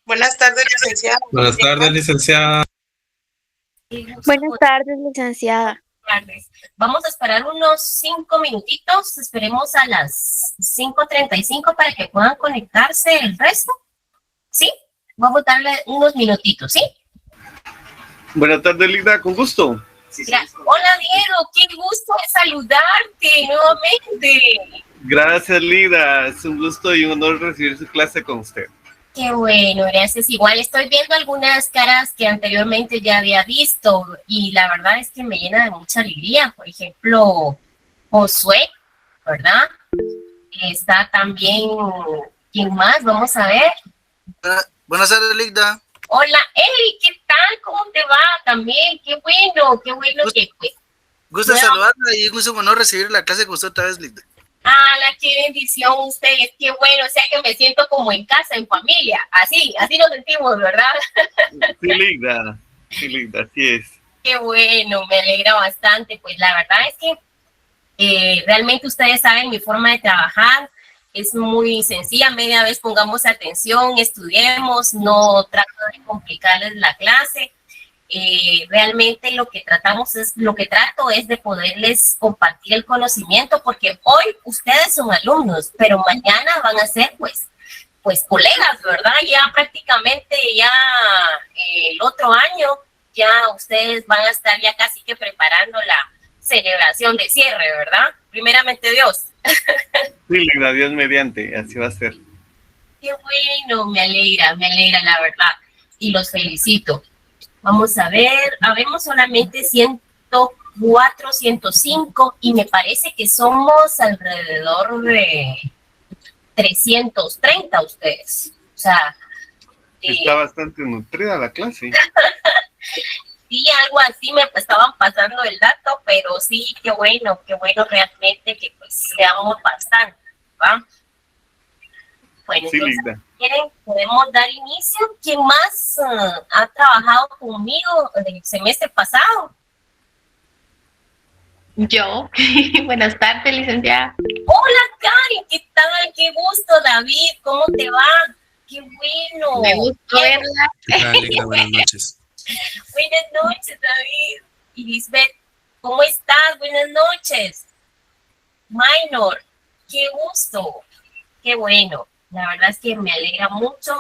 Buenas tardes, licenciada. Buenas tardes, licenciada. Buenas tardes, licenciada. Tardes. Vamos a esperar unos 5 minutitos, esperemos a las 5:35 para que puedan conectarse el resto. ¿Sí? Vamos a darle unos minutitos, ¿sí? Buenas tardes, Linda, con gusto. Hola, Diego, qué gusto de saludarte nuevamente. Gracias, Linda, es un gusto y un honor recibir su clase con usted. Qué bueno, gracias. Igual estoy viendo algunas caras que anteriormente ya había visto y la verdad es que me llena de mucha alegría. Por ejemplo, Josué, ¿verdad? Está también, ¿quién más? Vamos a ver. Buenas tardes, Linda. Hola, Eli, ¿qué tal? ¿Cómo te va? También, qué bueno que fue. Gusto saludarla y es un honor recibir la clase con usted otra vez, Linda. Qué bendición ustedes, qué bueno, o sea que me siento como en casa, en familia, así nos sentimos, ¿verdad? Sí, Linda, así es. Qué bueno, me alegra bastante, pues la verdad es que realmente ustedes saben mi forma de trabajar, es muy sencilla, media vez pongamos atención, estudiemos, no trato de complicarles la clase. Realmente lo que trato es de poderles compartir el conocimiento, porque hoy ustedes son alumnos, pero mañana van a ser pues colegas, ¿verdad? Ya prácticamente el otro año ya ustedes van a estar ya casi que preparando la celebración de cierre, ¿verdad? Primeramente Dios. Sí, Linda, Dios mediante, así va a ser. Qué bueno, me alegra la verdad, y los felicito. Vamos a ver, habemos solamente 104, 105 y me parece que somos alrededor de 330 ustedes. O sea, está bastante nutrida la clase. Sí, algo así me estaban pasando el dato, pero sí, qué bueno realmente que pues seamos bastante, ¿va? Bueno, sí, entonces, Linda. si quieren, podemos dar inicio. ¿Quién más ha trabajado conmigo el semestre pasado? Yo. Buenas tardes, licenciada. Hola, Karen, ¿qué tal? Qué gusto, David, ¿cómo te va? Qué bueno. Me gustó verla. ¿Qué tal, Linda? Buenas noches. Buenas noches, David. Y Lisbeth, ¿cómo estás? Buenas noches. Minor, qué gusto. Qué bueno. La verdad es que me alegra mucho.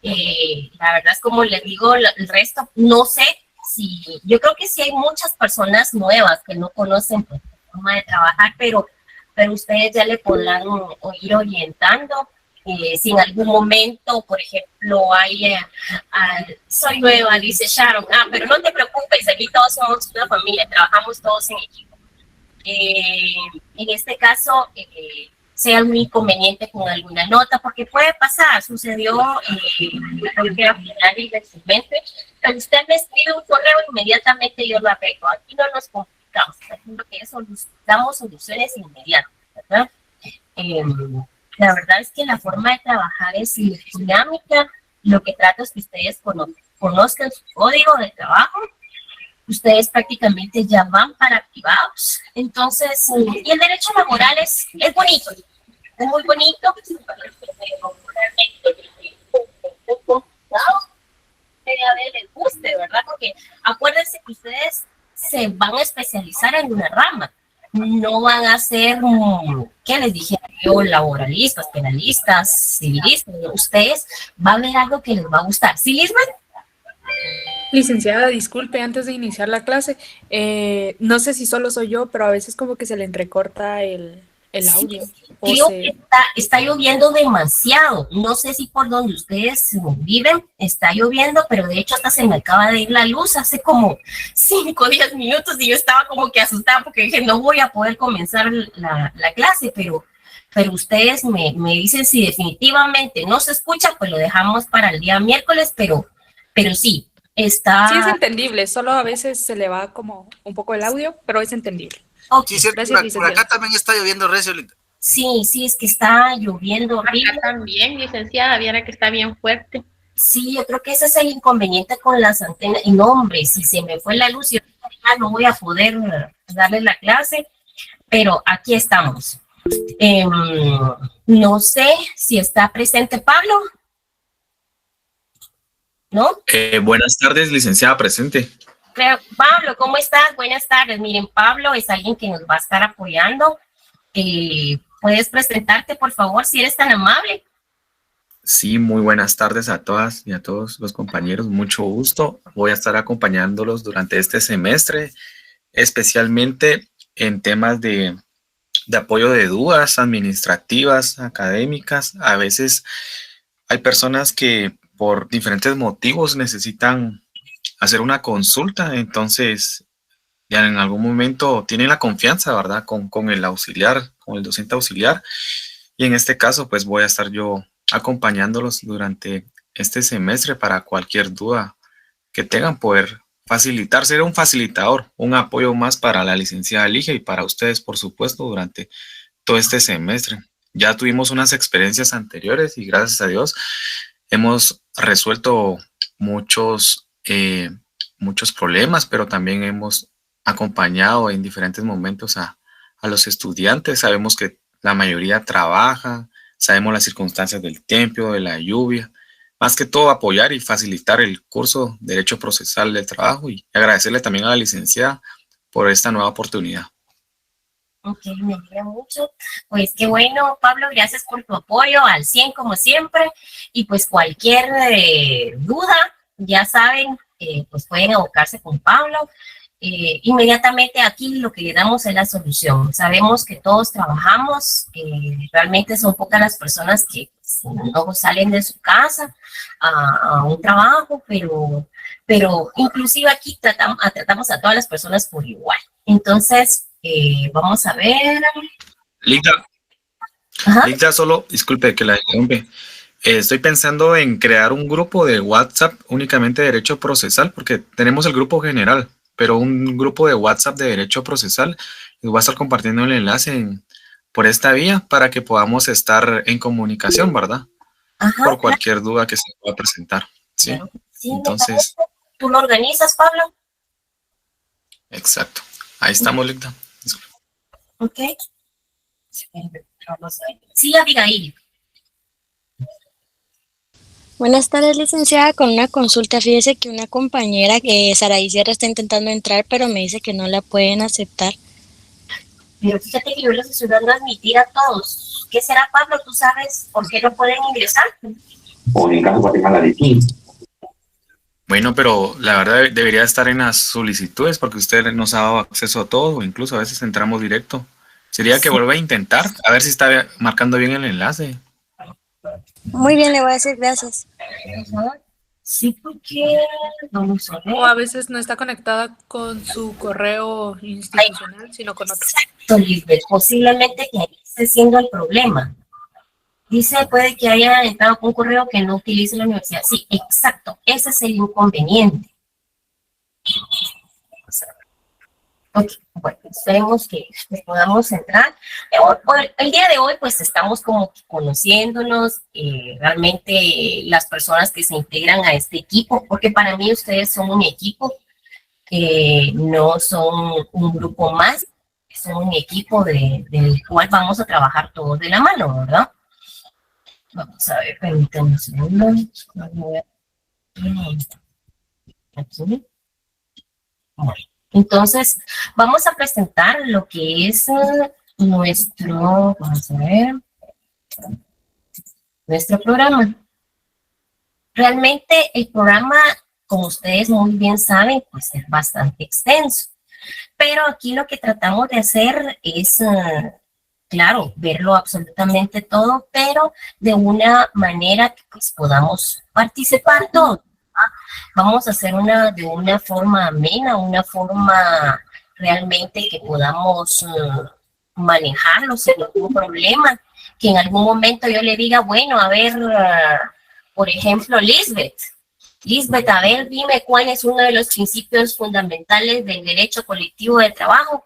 La verdad es como les digo, el resto, no sé si, yo creo que sí hay muchas personas nuevas que no conocen pues, la forma de trabajar, pero ustedes ya le podrán ir orientando. Si en algún momento, por ejemplo, hay, soy nueva, dice Sharon, pero no te preocupes, aquí todos somos una familia, trabajamos todos en equipo. En este caso, sea algún inconveniente con alguna nota, porque puede pasar, sucedió que al final del semestre, pero usted me escribe un correo, inmediatamente yo lo arreglo. Aquí no nos complicamos, lo que es damos soluciones inmediatas, ¿verdad? La verdad es que la forma de trabajar es dinámica, lo que trato es que ustedes conozcan su código de trabajo. Ustedes prácticamente ya van para activados. Entonces, y el derecho laboral es bonito, es muy bonito. A ver, les guste, ¿verdad? Porque acuérdense que ustedes se van a especializar en una rama. No van a ser, ¿qué les dije yo? Laboralistas, penalistas, civilistas. Ustedes van a ver algo que les va a gustar. ¿Sí, Lisbeth? Licenciada, disculpe, antes de iniciar la clase, no sé si solo soy yo, pero a veces como que se le entrecorta el audio. Sí, creo que está lloviendo demasiado. No sé si por donde ustedes viven está lloviendo, pero de hecho hasta se me acaba de ir la luz hace como 5 o 10 minutos y yo estaba como que asustada porque dije, no voy a poder comenzar la clase, pero ustedes me dicen si definitivamente no se escucha, pues lo dejamos para el día miércoles, pero sí. Sí, es entendible, solo a veces se le va como un poco el audio, pero es entendible. Okay. Sí, gracias, por acá también está lloviendo recio, Linda. Sí, es que está lloviendo horrible. Acá también, licenciada, viera que está bien fuerte. Sí, yo creo que ese es el inconveniente con las antenas. Y no, hombre, si se me fue la luz, yo ya no voy a poder darle la clase, pero aquí estamos. No sé si está presente Pablo. ¿no? Buenas tardes, licenciada presente. Creo, Pablo, ¿cómo estás? Buenas tardes. Miren, Pablo es alguien que nos va a estar apoyando. ¿Puedes presentarte, por favor, si eres tan amable? Sí, muy buenas tardes a todas y a todos los compañeros. Mucho gusto. Voy a estar acompañándolos durante este semestre, especialmente en temas de apoyo de dudas administrativas, académicas. A veces hay personas que por diferentes motivos necesitan hacer una consulta, entonces ya en algún momento tienen la confianza, ¿verdad? Con el auxiliar, con el docente auxiliar. Y en este caso, pues voy a estar yo acompañándolos durante este semestre para cualquier duda que tengan, poder facilitar, ser un facilitador, un apoyo más para la licenciada Ligia y para ustedes, por supuesto, durante todo este semestre. Ya tuvimos unas experiencias anteriores y gracias a Dios hemos resuelto muchos problemas, pero también hemos acompañado en diferentes momentos a los estudiantes. Sabemos que la mayoría trabaja, sabemos las circunstancias del tiempo, de la lluvia. Más que todo apoyar y facilitar el curso Derecho Procesal del Trabajo y agradecerle también a la licenciada por esta nueva oportunidad. Ok, me alegra mucho. Pues qué bueno, Pablo, gracias por tu apoyo al 100 como siempre. Y pues cualquier duda, ya saben, pues pueden abocarse con Pablo. Inmediatamente aquí lo que le damos es la solución. Sabemos que todos trabajamos, realmente son pocas las personas que no salen de su casa a un trabajo, pero inclusive aquí tratamos a todas las personas por igual. Entonces, vamos a ver. Lita, solo, disculpe que la interrumpe. Estoy pensando en crear un grupo de WhatsApp únicamente de Derecho Procesal, porque tenemos el grupo general, pero un grupo de WhatsApp de Derecho Procesal. Les voy a estar compartiendo el enlace por esta vía para que podamos estar en comunicación, ¿verdad? Ajá, por cualquier duda que se pueda presentar. ¿Sí? Claro. Sí, Entonces, ¿tú lo organizas, Pablo? exacto. Ahí estamos, Ligda. Ok. Sí, Abigail. Buenas tardes, licenciada. Con una consulta, fíjese que una compañera, Saraí Sierra, está intentando entrar, pero me dice que no la pueden aceptar. Pero fíjate que yo los estoy dando a admitir a todos. ¿Qué será, Pablo? ¿Tú sabes por qué no pueden ingresar? O en el caso de Guatemala de ti. Bueno, pero la verdad debería estar en las solicitudes porque usted nos ha dado acceso a todo, o incluso a veces entramos directo. Sería que vuelva a intentar, a ver si está marcando bien el enlace. Muy bien, le voy a decir gracias. Sí, porque vamos a ver. O a veces no está conectada con su correo institucional, sino con otro. Exacto, Lisbeth. Posiblemente que ahí esté siendo el problema. Dice, puede que haya entrado con un correo que no utilice la universidad. Sí, exacto. Ese es el inconveniente. Ok, bueno, esperemos que podamos entrar. El día de hoy, pues, estamos como conociéndonos, realmente las personas que se integran a este equipo, porque para mí ustedes son un equipo, no son un grupo más, son un equipo del cual vamos a trabajar todos de la mano, ¿verdad? Vamos a ver, permítanme un segundo. Aquí. Bueno. Entonces, vamos a presentar lo que es vamos a ver, nuestro programa. Realmente el programa, como ustedes muy bien saben, pues es bastante extenso. Pero aquí lo que tratamos de hacer es, claro, verlo absolutamente todo, pero de una manera que pues podamos participar todos. Vamos a hacer de una forma amena, una forma realmente que podamos manejarlo sin ningún problema, que en algún momento yo le diga, bueno, a ver, por ejemplo, Lisbeth, a ver, dime cuál es uno de los principios fundamentales del derecho colectivo de trabajo.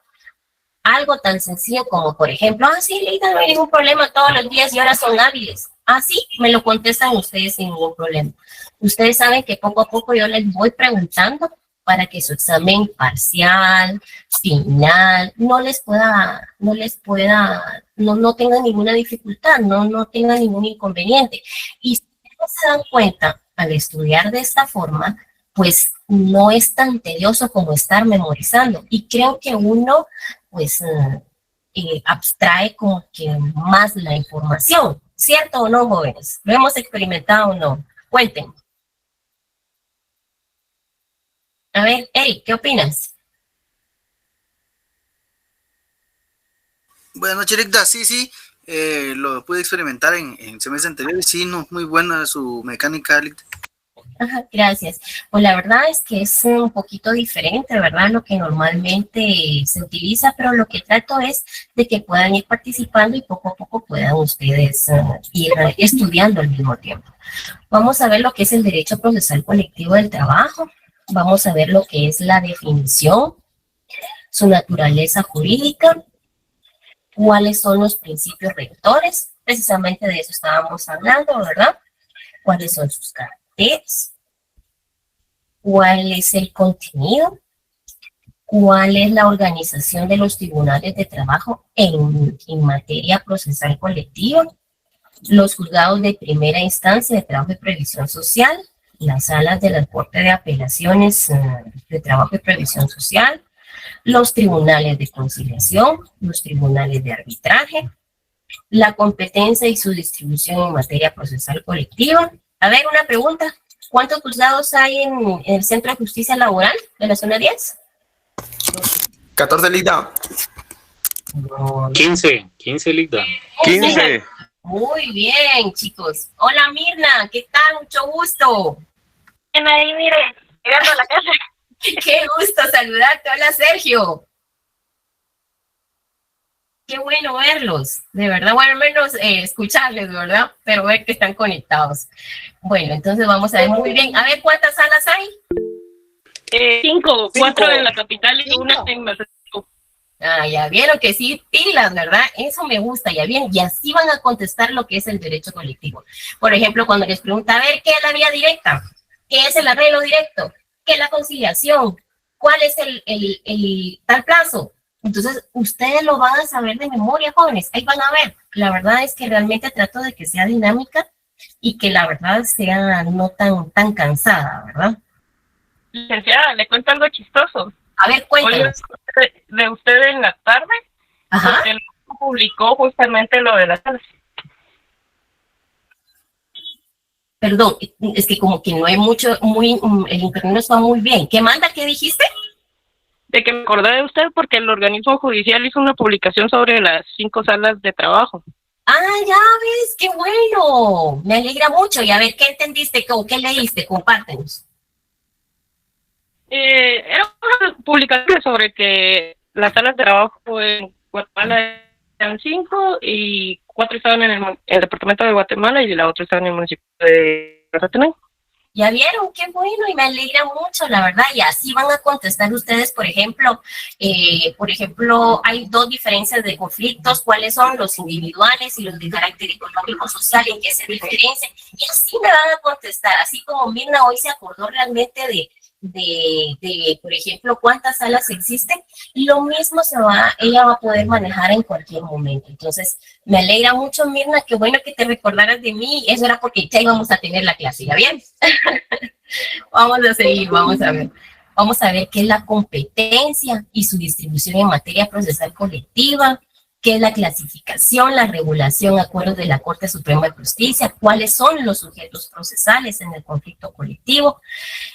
Algo tan sencillo como, por ejemplo, sí, Lita, no hay ningún problema, todos los días y ahora son hábiles. Así me lo contestan ustedes sin ningún problema. Ustedes saben que poco a poco yo les voy preguntando para que su examen parcial, final, no tengan ninguna dificultad, no tengan ningún inconveniente. Y si ustedes se dan cuenta, al estudiar de esta forma, pues no es tan tedioso como estar memorizando. Y creo que uno, pues, abstrae como que más la información. ¿Cierto o no, jóvenes? ¿Lo hemos experimentado o no? Cuenten. A ver, Eric, ¿qué opinas? Buenas noches, Erika. Sí, lo pude experimentar en semestres anteriores. Sí, no, muy buena su mecánica, Erika. Ajá, gracias. Pues la verdad es que es un poquito diferente, ¿verdad? Lo que normalmente se utiliza, pero lo que trato es de que puedan ir participando y poco a poco puedan ustedes ir estudiando al mismo tiempo. Vamos a ver lo que es el derecho procesal colectivo del trabajo. Vamos a ver lo que es la definición, su naturaleza jurídica, cuáles son los principios rectores. Precisamente de eso estábamos hablando, ¿verdad? ¿Cuáles son sus caracteres? ¿Cuál es el contenido? ¿Cuál es la organización de los tribunales de trabajo en materia procesal colectiva? Los juzgados de primera instancia de trabajo y previsión social, las salas de la Corte de Apelaciones de Trabajo y Previsión Social, los tribunales de conciliación, los tribunales de arbitraje, la competencia y su distribución en materia procesal colectiva. A ver, una pregunta. ¿Cuántos juzgados hay en el Centro de Justicia Laboral de la zona 10? 14 Ligda. 15 Ligda. 15. Muy bien, chicos. Hola, Mirna, ¿qué tal? Mucho gusto. Ven ahí, mire, llegando a la casa. Qué gusto saludarte. Hola, Sergio. Qué bueno verlos, de verdad, bueno, al menos escucharles, ¿verdad? Pero ver que están conectados. Bueno, entonces vamos a ver muy bien. A ver, ¿cuántas salas hay? 5, 4 en la capital y 1 en Mazatlán. Ah, ya vieron que sí, pilas, ¿verdad? Eso me gusta, ya bien. Y así van a contestar lo que es el derecho colectivo. Por ejemplo, cuando les pregunta, a ver, ¿qué es la vía directa? ¿Qué es el arreglo directo? ¿Qué es la conciliación? ¿Cuál es el tal plazo? Entonces, ustedes lo van a saber de memoria, jóvenes. Ahí van a ver. La verdad es que realmente trato de que sea dinámica y que la verdad sea no tan cansada, ¿verdad? Licenciada, le cuento algo chistoso. A ver, cuéntanos. Hoy de usted en la tarde, Ajá. porque publicó justamente lo de las salas. Perdón, es que como que no hay mucho, el internet no está muy bien. ¿Qué manda? ¿Qué dijiste? De que me acordé de usted porque el organismo judicial hizo una publicación sobre las 5 salas de trabajo. Ah, ya ves, qué bueno. Me alegra mucho. Y a ver, ¿qué entendiste o qué leíste? Compártenos. Era una publicación sobre que las salas de trabajo en Guatemala eran 5 y 4 estaban en el departamento de Guatemala y la otra estaba en el municipio de Mazatlán. Ya vieron, qué bueno, y me alegra mucho, la verdad, y así van a contestar ustedes, por ejemplo, hay 2 diferencias de conflictos, ¿cuáles son? Los individuales y los de carácter económico social, ¿en qué se diferencian? Y así me van a contestar, así como Mirna hoy se acordó realmente de por ejemplo, cuántas salas existen, y lo mismo ella va a poder manejar en cualquier momento. Entonces, me alegra mucho, Mirna, qué bueno que te recordaras de mí, eso era porque ya íbamos a tener la clase, ¿ya bien? Vamos a seguir, vamos a ver qué es la competencia y su distribución en materia procesal colectiva, qué es la clasificación, la regulación, acuerdos de la Corte Suprema de Justicia, cuáles son los sujetos procesales en el conflicto colectivo.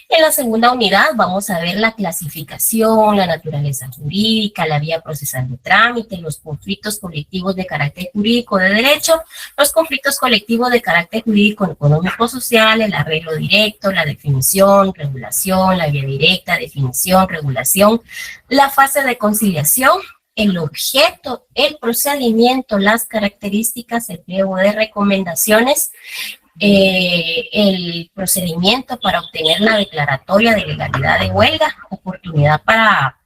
En la segunda unidad vamos a ver la clasificación, la naturaleza jurídica, la vía procesal de trámite, los conflictos colectivos de carácter jurídico de derecho, los conflictos colectivos de carácter jurídico económico social, el arreglo directo, la definición, regulación, la vía directa, definición, regulación, la fase de conciliación, el objeto, el procedimiento, las características, el pliego de recomendaciones, el procedimiento para obtener la declaratoria de legalidad de huelga, oportunidad para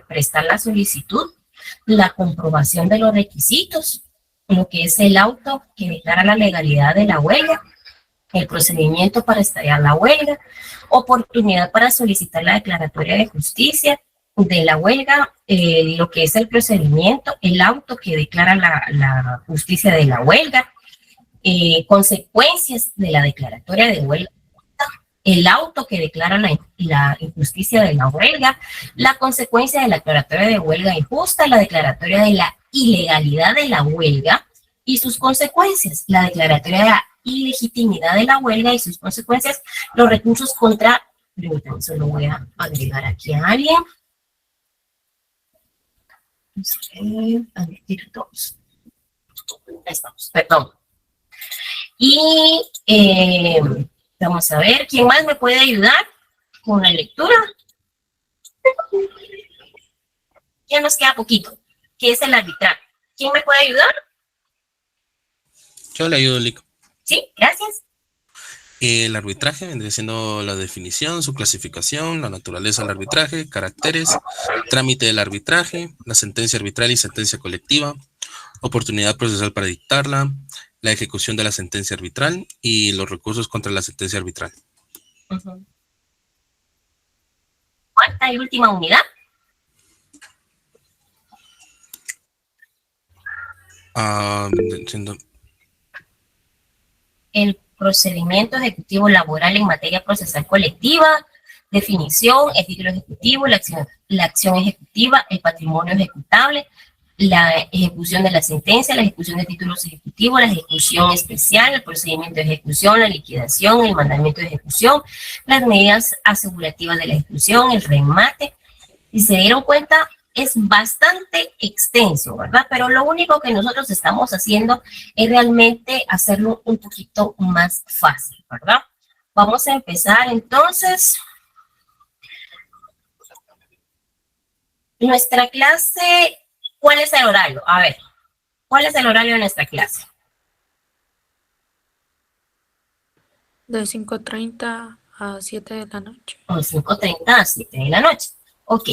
prestar la solicitud, la comprobación de los requisitos, lo que es el auto que declara la legalidad de la huelga, el procedimiento para estallar la huelga, oportunidad para solicitar la declaratoria de justicia de la huelga, lo que es el procedimiento, el auto que declara la justicia de la huelga, consecuencias de la declaratoria de huelga, el auto que declara la injusticia de la huelga, la consecuencia de la declaratoria de huelga injusta, la declaratoria de la ilegalidad de la huelga y sus consecuencias, la declaratoria de la ilegitimidad de la huelga y sus consecuencias, los recursos contra, permítanme, solo voy a agregar aquí a alguien. Admitir todos. Ahí estamos, perdón. Y vamos a ver, ¿quién más me puede ayudar con la lectura? Ya nos queda poquito, que es el arbitraje. ¿Quién me puede ayudar? Yo le ayudo, Lico. Sí, gracias. El arbitraje vendría siendo la definición, su clasificación, la naturaleza del arbitraje, caracteres, trámite del arbitraje, la sentencia arbitral y sentencia colectiva, oportunidad procesal para dictarla, la ejecución de la sentencia arbitral y los recursos contra la sentencia arbitral. Cuarta y última unidad. El procedimiento ejecutivo laboral en materia procesal colectiva, definición, el título ejecutivo, la acción ejecutiva, el patrimonio ejecutable, la ejecución de la sentencia, la ejecución de títulos ejecutivos, la ejecución especial, el procedimiento de ejecución, la liquidación, el mandamiento de ejecución, las medidas asegurativas de la ejecución, el remate. Si se dieron cuenta, es bastante extenso, ¿verdad? Pero lo único que nosotros estamos haciendo es realmente hacerlo un poquito más fácil, ¿verdad? Vamos a empezar entonces. Nuestra clase, ¿cuál es el horario? A ver, ¿cuál es el horario de nuestra clase? De 5:30 a 7 de la noche. De 5:30 a 7 de la noche. Ok.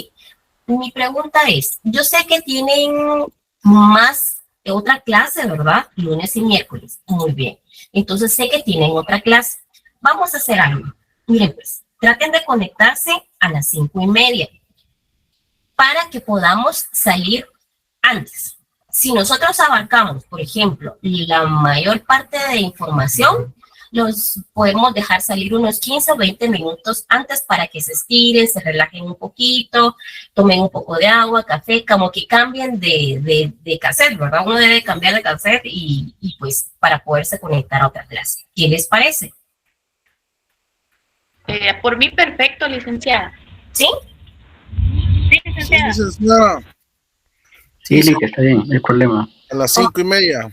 Mi pregunta es, yo sé que tienen más de otra clase, ¿verdad? Lunes y miércoles. Muy bien. Entonces sé que tienen otra clase. Vamos a hacer algo. Miren pues, traten de conectarse a las 5:30 para que podamos salir antes. Si nosotros abarcamos, por ejemplo, la mayor parte de información, los podemos dejar salir unos 15 o 20 minutos antes para que se estiren, se relajen un poquito, tomen un poco de agua, café, como que cambien de cassette, ¿verdad? Uno debe cambiar de cassette y pues para poderse conectar a otra clase. ¿Qué les parece? Por mí perfecto, licenciada. ¿Sí? Sí, licenciada. Sí, licenciada. Sí, Lick, está bien, no hay problema. A las 5:30.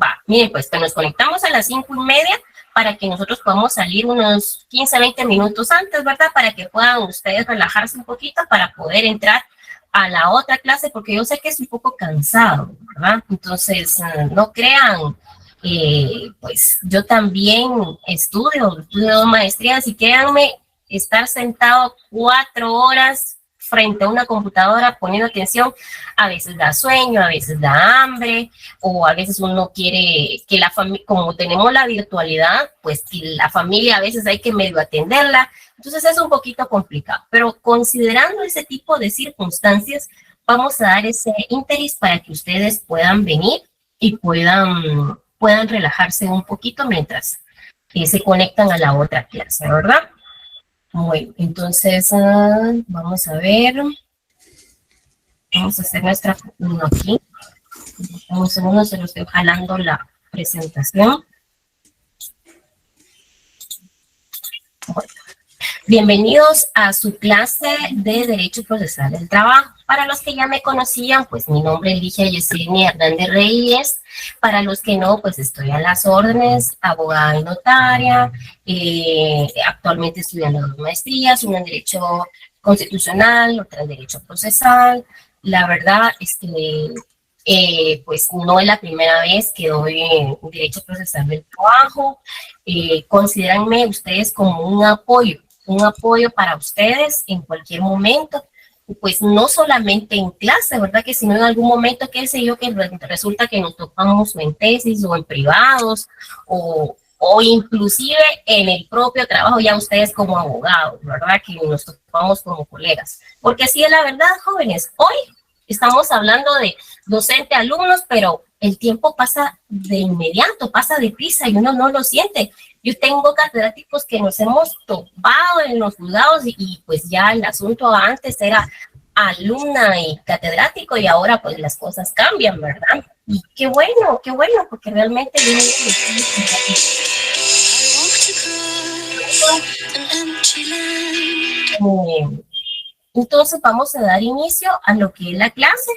Va, miren, pues que nos conectamos a las 5:30 para que nosotros podamos salir unos 15, 20 minutos antes, ¿verdad? Para que puedan ustedes relajarse un poquito para poder entrar a la otra clase, porque yo sé que es un poco cansado, ¿verdad? Entonces, no crean, pues yo también estudio 2 maestrías y créanme, estar sentado 4 horas frente a una computadora poniendo atención, a veces da sueño, a veces da hambre, o a veces uno quiere que la familia, como tenemos la virtualidad, pues que la familia a veces hay que medio atenderla, entonces es un poquito complicado, pero considerando ese tipo de circunstancias, vamos a dar ese interés para que ustedes puedan venir y puedan relajarse un poquito mientras se conectan a la otra clase, ¿verdad? Bueno, entonces vamos a ver. Vamos a hacer nuestra uno aquí. Un segundo, se lo estoy jalando la presentación. Bueno. Bienvenidos a su clase de Derecho Procesal del Trabajo. Para los que ya me conocían, pues mi nombre es Ligia Yesenia Hernández Reyes. Para los que no, pues estoy a las órdenes, abogada y notaria. Actualmente estudiando 2 maestrías, una en Derecho Constitucional, otra en Derecho Procesal. La verdad es que pues no es la primera vez que doy Derecho Procesal del Trabajo. Considérenme ustedes como un apoyo para ustedes en cualquier momento, pues no solamente en clase, ¿verdad? Que sino en algún momento, qué sé yo, que resulta que nos topamos en tesis o en privados o inclusive en el propio trabajo ya ustedes como abogados, ¿verdad? Que nos topamos como colegas. Porque así es la verdad, jóvenes. Hoy estamos hablando de docente-alumnos, pero el tiempo pasa de inmediato, pasa deprisa y uno no lo siente. Yo tengo catedráticos que nos hemos topado en los juzgados y pues ya el asunto antes era alumna y catedrático y ahora pues las cosas cambian, ¿verdad? Y qué bueno, porque realmente entonces vamos a dar inicio a lo que es la clase.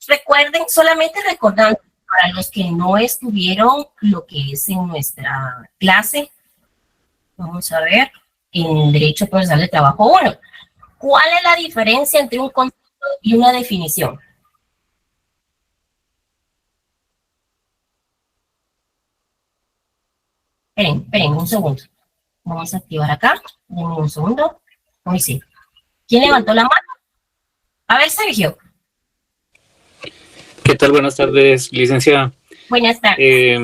Recuerden, solamente recordando para los que no estuvieron lo que es en nuestra clase, vamos a ver, en Derecho Procesal del Trabajo 1. ¿Cuál es la diferencia entre un concepto y una definición? Esperen un segundo. Vamos a activar acá. Denme un segundo. Hoy sí. ¿Quién levantó la mano? A ver, Sergio. ¿Qué tal? Buenas tardes, licenciada. Buenas tardes.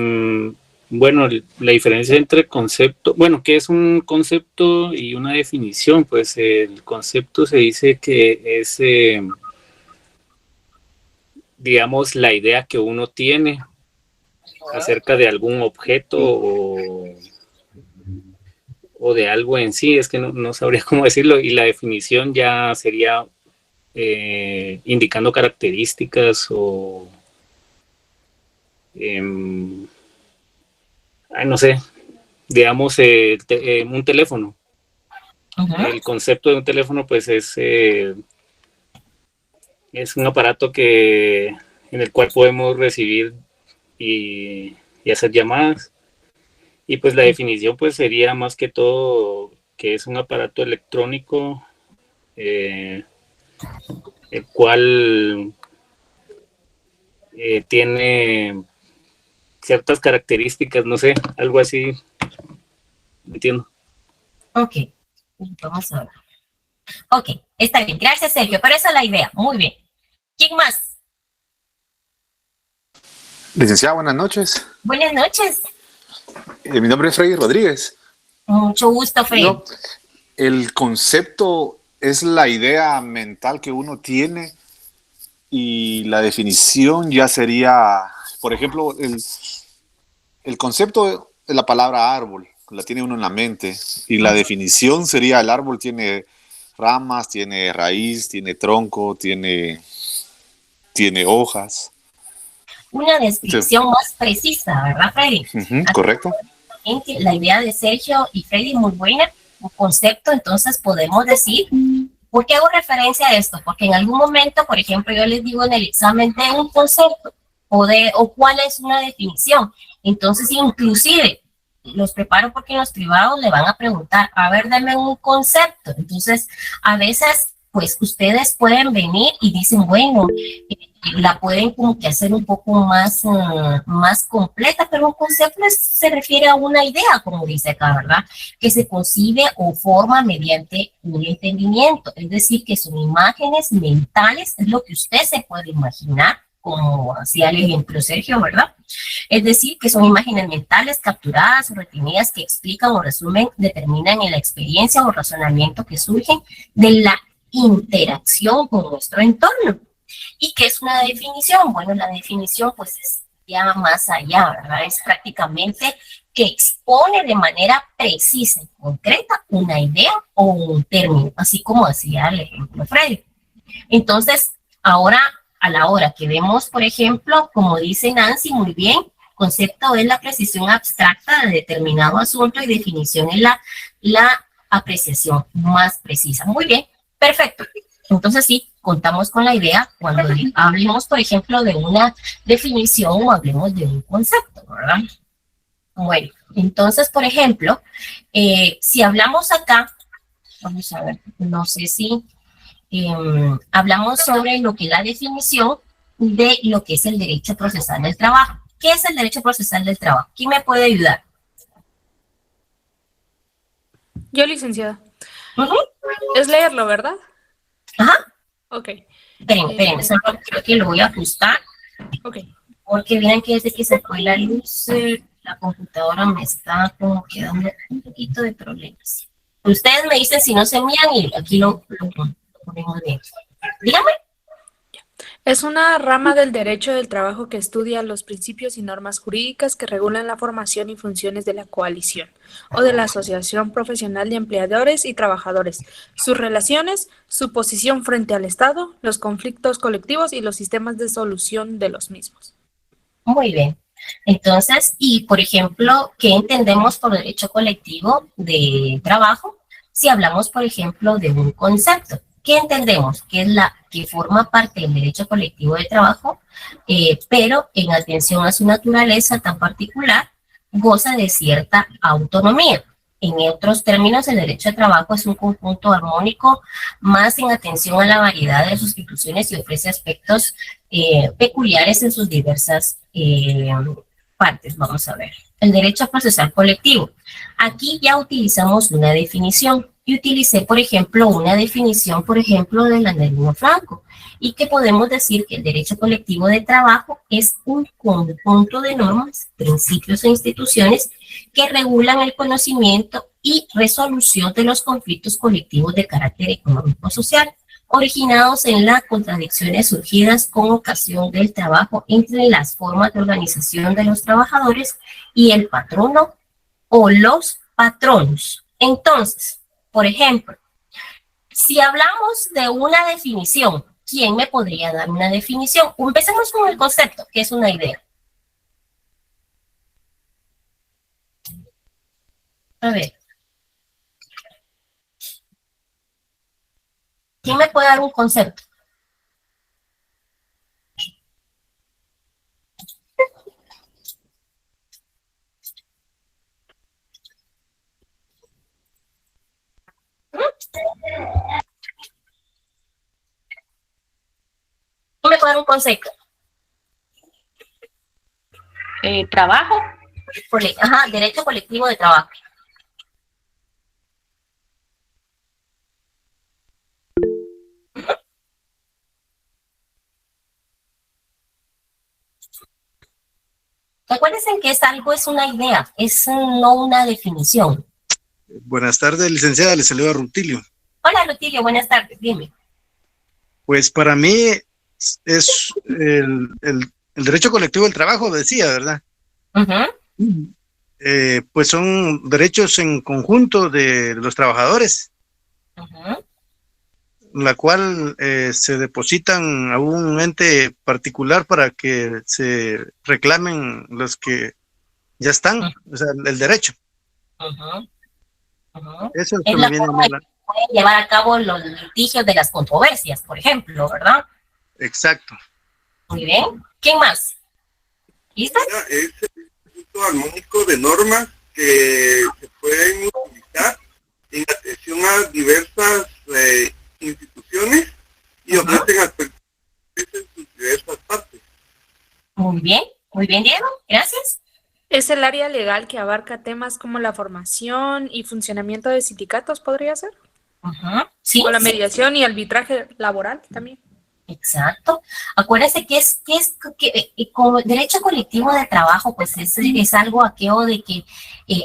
Bueno, la diferencia entre concepto, bueno, ¿qué es un concepto y una definición? Pues el concepto se dice que es, digamos, la idea que uno tiene acerca de algún objeto o de algo en sí, es que no sabría cómo decirlo, y la definición ya sería indicando características o no sé, digamos un teléfono. El concepto de un teléfono pues es un aparato en el cual podemos recibir y hacer llamadas, y pues la definición pues sería más que todo que es un aparato electrónico el cual tiene ciertas características, no sé, algo así, entiendo. Ok, vamos a ver. Ok, está bien, gracias Sergio, pero esa es la idea, muy bien. ¿Quién más? Licenciada, buenas noches. Buenas noches. Mi nombre es Freddy Rodríguez. Mucho gusto, Freddy. No, el concepto es la idea mental que uno tiene y la definición ya sería, por ejemplo, el concepto de la palabra árbol, la tiene uno en la mente, y la definición sería el árbol tiene ramas, tiene raíz, tiene tronco, tiene hojas. Una descripción más precisa, ¿verdad, Freddy? Correcto. La idea de Sergio y Freddy muy buena, un concepto, entonces podemos decir, ¿por qué hago referencia a esto? Porque en algún momento, por ejemplo, yo les digo en el examen de un concepto o cuál es una definición. Entonces, inclusive, los preparo porque en los privados le van a preguntar, a ver, dame un concepto. Entonces, a veces, pues, ustedes pueden venir y dicen, bueno, la pueden como que hacer un poco más completa, pero un concepto se refiere a una idea, como dice acá, ¿verdad? Que se concibe o forma mediante un entendimiento, es decir, que son imágenes mentales, es lo que usted se puede imaginar, como hacía el ejemplo Sergio, ¿verdad? Es decir, que son imágenes mentales capturadas o retenidas que explican o resumen, determinan en la experiencia o razonamiento que surgen de la interacción con nuestro entorno. ¿Y qué es una definición? Bueno, la definición pues es ya más allá, ¿verdad? Es prácticamente que expone de manera precisa y concreta una idea o un término, así como hacía el ejemplo Freddy. Entonces, ahora, a la hora que vemos, por ejemplo, como dice Nancy muy bien, concepto es la precisión abstracta de determinado asunto y definición es la apreciación más precisa. Muy bien, perfecto. Entonces sí, contamos con la idea cuando hablemos, por ejemplo, de una definición o hablemos de un concepto, ¿verdad? Bueno, entonces, por ejemplo, si hablamos acá, vamos a ver, no sé si hablamos sobre lo que es la definición de lo que es el derecho procesal del trabajo. ¿Qué es el derecho procesal del trabajo? ¿Quién me puede ayudar? Yo, licenciada. Es leerlo, ¿verdad? Ajá. Ok. Esperen, solo creo que lo voy a ajustar. Ok. Porque miren que desde que se fue la luz, la computadora me está como quedando un poquito de problemas. Ustedes me dicen si no se miran y aquí lo ponemos bien. Dígame. Es una rama del derecho del trabajo que estudia los principios y normas jurídicas que regulan la formación y funciones de la coalición o de la asociación profesional de empleadores y trabajadores, sus relaciones, su posición frente al Estado, los conflictos colectivos y los sistemas de solución de los mismos. Muy bien. Entonces, y por ejemplo, ¿qué entendemos por derecho colectivo de trabajo? Si hablamos, por ejemplo, de un concepto, ¿qué entendemos? Que es la que forma parte del derecho colectivo de trabajo, pero en atención a su naturaleza tan particular, goza de cierta autonomía. En otros términos, el derecho de trabajo es un conjunto armónico más en atención a la variedad de sus instituciones y ofrece aspectos peculiares en sus diversas partes. Vamos a ver. El derecho procesal colectivo. Aquí ya utilizamos una definición. Y utilicé, por ejemplo, una definición, por ejemplo, de la Nerino Franco, y que podemos decir que el derecho colectivo de trabajo es un conjunto de normas, principios e instituciones que regulan el conocimiento y resolución de los conflictos colectivos de carácter económico-social, originados en las contradicciones surgidas con ocasión del trabajo entre las formas de organización de los trabajadores y el patrono o los patronos. Entonces, por ejemplo, si hablamos de una definición, ¿quién me podría dar una definición? Empecemos con el concepto, que es una idea. A ver. ¿Quién me puede dar un concepto? ¿Quién me puede dar un concepto? ¿Trabajo? Ajá, derecho colectivo de trabajo. Acuérdense que es algo, es una idea, es no una definición. Buenas tardes, licenciada, le saluda Rutilio. Hola, Rutilio, buenas tardes, dime. Pues para mí es el derecho colectivo del trabajo, decía, ¿verdad? Pues son derechos en conjunto de los trabajadores, la cual se depositan a un ente particular para que se reclamen los que ya están, o sea, el derecho. Eso es la forma en que pueden llevar a cabo los litigios de las controversias, por ejemplo, ¿verdad? Exacto. Muy bien. ¿Quién más? ¿Listo? Es el conjunto armónico de normas que se pueden utilizar en atención a diversas instituciones y ofrecen aspectos en sus diversas partes. Muy bien, Diego, gracias. Es el área legal que abarca temas como la formación y funcionamiento de sindicatos, ¿podría ser? Sí. O la mediación y arbitraje laboral también. Exacto. Acuérdense que como derecho colectivo de trabajo, pues es algo aquello de que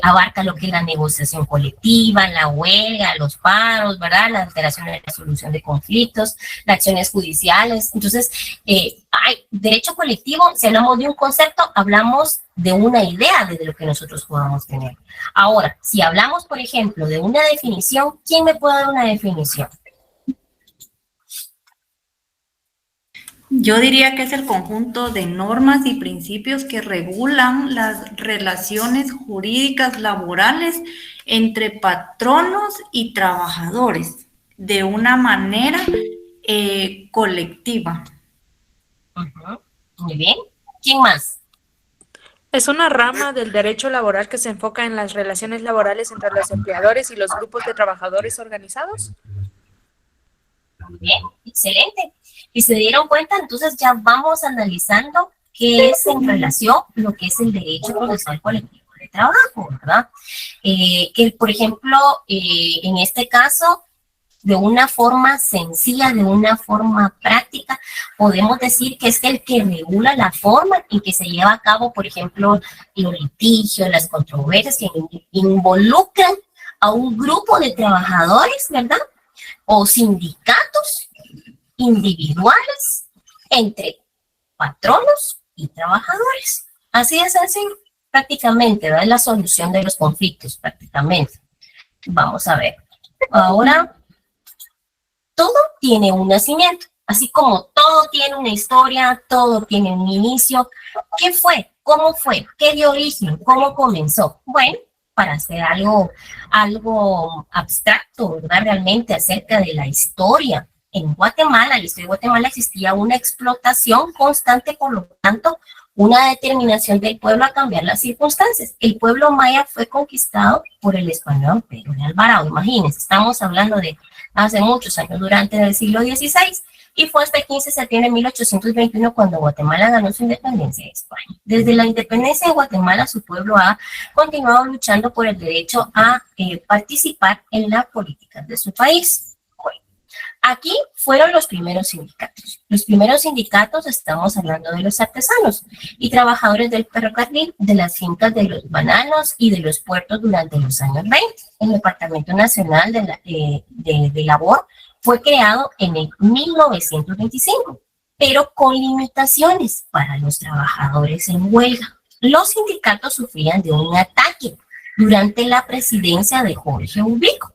abarca lo que es la negociación colectiva, la huelga, los paros, ¿verdad? La alteración de la solución de conflictos, las acciones judiciales. Entonces, hay derecho colectivo, si hablamos de un concepto, hablamos de una idea de lo que nosotros podamos tener. Ahora, si hablamos, por ejemplo, de una definición, ¿quién me puede dar una definición? Yo diría que es el conjunto de normas y principios que regulan las relaciones jurídicas laborales entre patronos y trabajadores de una manera colectiva. Muy bien. ¿Quién más? Es una rama del derecho laboral que se enfoca en las relaciones laborales entre los empleadores y los grupos de trabajadores organizados. Muy bien, excelente. Y se dieron cuenta, entonces ya vamos analizando qué es en relación lo que es el derecho procesal colectivo de trabajo, ¿verdad? Que, por ejemplo, en este caso, de una forma sencilla, de una forma práctica, podemos decir que es el que regula la forma en que se lleva a cabo, por ejemplo, los litigios, las controversias que involucran a un grupo de trabajadores, ¿verdad? O sindicatos individuales entre patronos y trabajadores. Así de sencillo, prácticamente, ¿verdad? Es la solución de los conflictos, prácticamente. Vamos a ver. Ahora, todo tiene un nacimiento, así como todo tiene una historia, todo tiene un inicio. ¿Qué fue? ¿Cómo fue? ¿Qué dio origen? ¿Cómo comenzó? Bueno, para hacer algo abstracto, ¿verdad? Realmente acerca de la historia. En Guatemala, en la historia de Guatemala existía una explotación constante, por lo tanto, una determinación del pueblo a cambiar las circunstancias. El pueblo maya fue conquistado por el español Pedro de Alvarado. Imagínense, estamos hablando de hace muchos años, durante el siglo XVI, y fue hasta el 15 de septiembre de 1821 cuando Guatemala ganó su independencia de España. Desde la independencia de Guatemala, su pueblo ha continuado luchando por el derecho a participar en la política de su país. Aquí fueron los primeros sindicatos. Los primeros sindicatos, estamos hablando de los artesanos y trabajadores del ferrocarril, de las fincas de los bananos y de los puertos durante los años 20. El Departamento Nacional de Labor fue creado en el 1925, pero con limitaciones para los trabajadores en huelga. Los sindicatos sufrían de un ataque durante la presidencia de Jorge Ubico.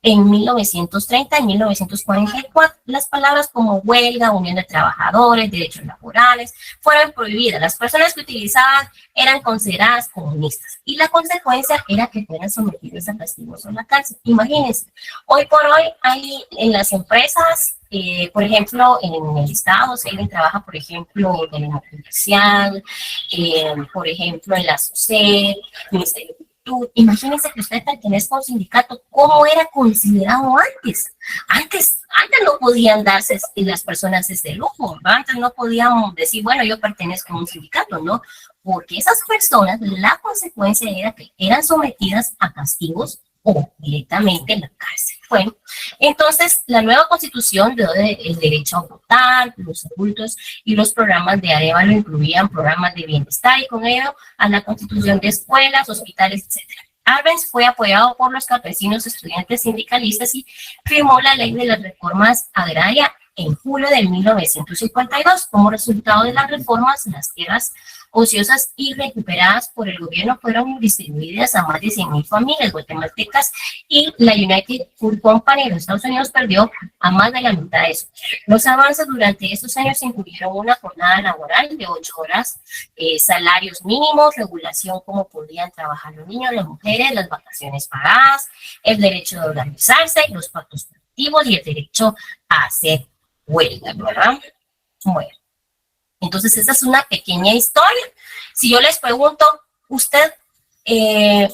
En 1930 y 1944, las palabras como huelga, unión de trabajadores, derechos laborales, fueron prohibidas. Las personas que utilizaban eran consideradas comunistas y la consecuencia era que fueran sometidos a castigos o a la cárcel. Imagínense, hoy por hoy hay en las empresas, por ejemplo, en el Estado, si alguien trabaja, por ejemplo, en el comercial, por ejemplo, en la SUSED, Ministerio de Cultura. Imagínense que usted pertenezca a un sindicato, ¿cómo era considerado antes? Antes no podían darse las personas ese lujo, ¿verdad? Antes no podíamos decir, bueno, yo pertenezco a un sindicato, ¿no? Porque esas personas, la consecuencia era que eran sometidas a castigos o directamente en la cárcel. Bueno, entonces la nueva constitución dio el derecho a votar, los adultos y los programas de Arevalo incluían programas de bienestar y con ello a la constitución de escuelas, hospitales, etc. Arbenz fue apoyado por los campesinos, estudiantes, sindicalistas y firmó la ley de las reformas agrarias en julio de 1952. Como resultado de las reformas, las tierras ociosas y recuperadas por el gobierno fueron distribuidas a más de 100,000 familias guatemaltecas y la United Food Company de los Estados Unidos perdió a más de la mitad de eso. Los avances durante estos años incluyeron una jornada laboral de 8 horas, salarios mínimos, regulación cómo podían trabajar los niños, las mujeres, las vacaciones pagadas, el derecho de organizarse, los pactos colectivos y el derecho a hacer huelga, ¿verdad? Bueno. Entonces, esa es una pequeña historia. Si yo les pregunto, usted,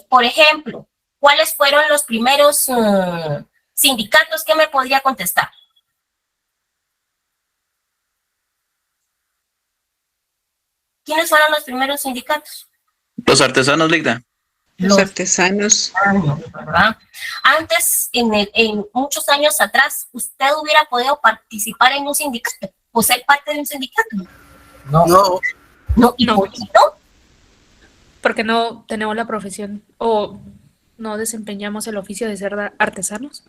por ejemplo, ¿cuáles fueron los primeros sindicatos? ¿Qué me podría contestar? ¿Quiénes fueron los primeros sindicatos? Los artesanos, Ligda. Los artesanos. ¿Verdad? Antes, en muchos años atrás, ¿usted hubiera podido participar en un sindicato o ser parte de un sindicato? No. ¿Y por qué no? Porque no tenemos la profesión o no desempeñamos el oficio de ser artesanos.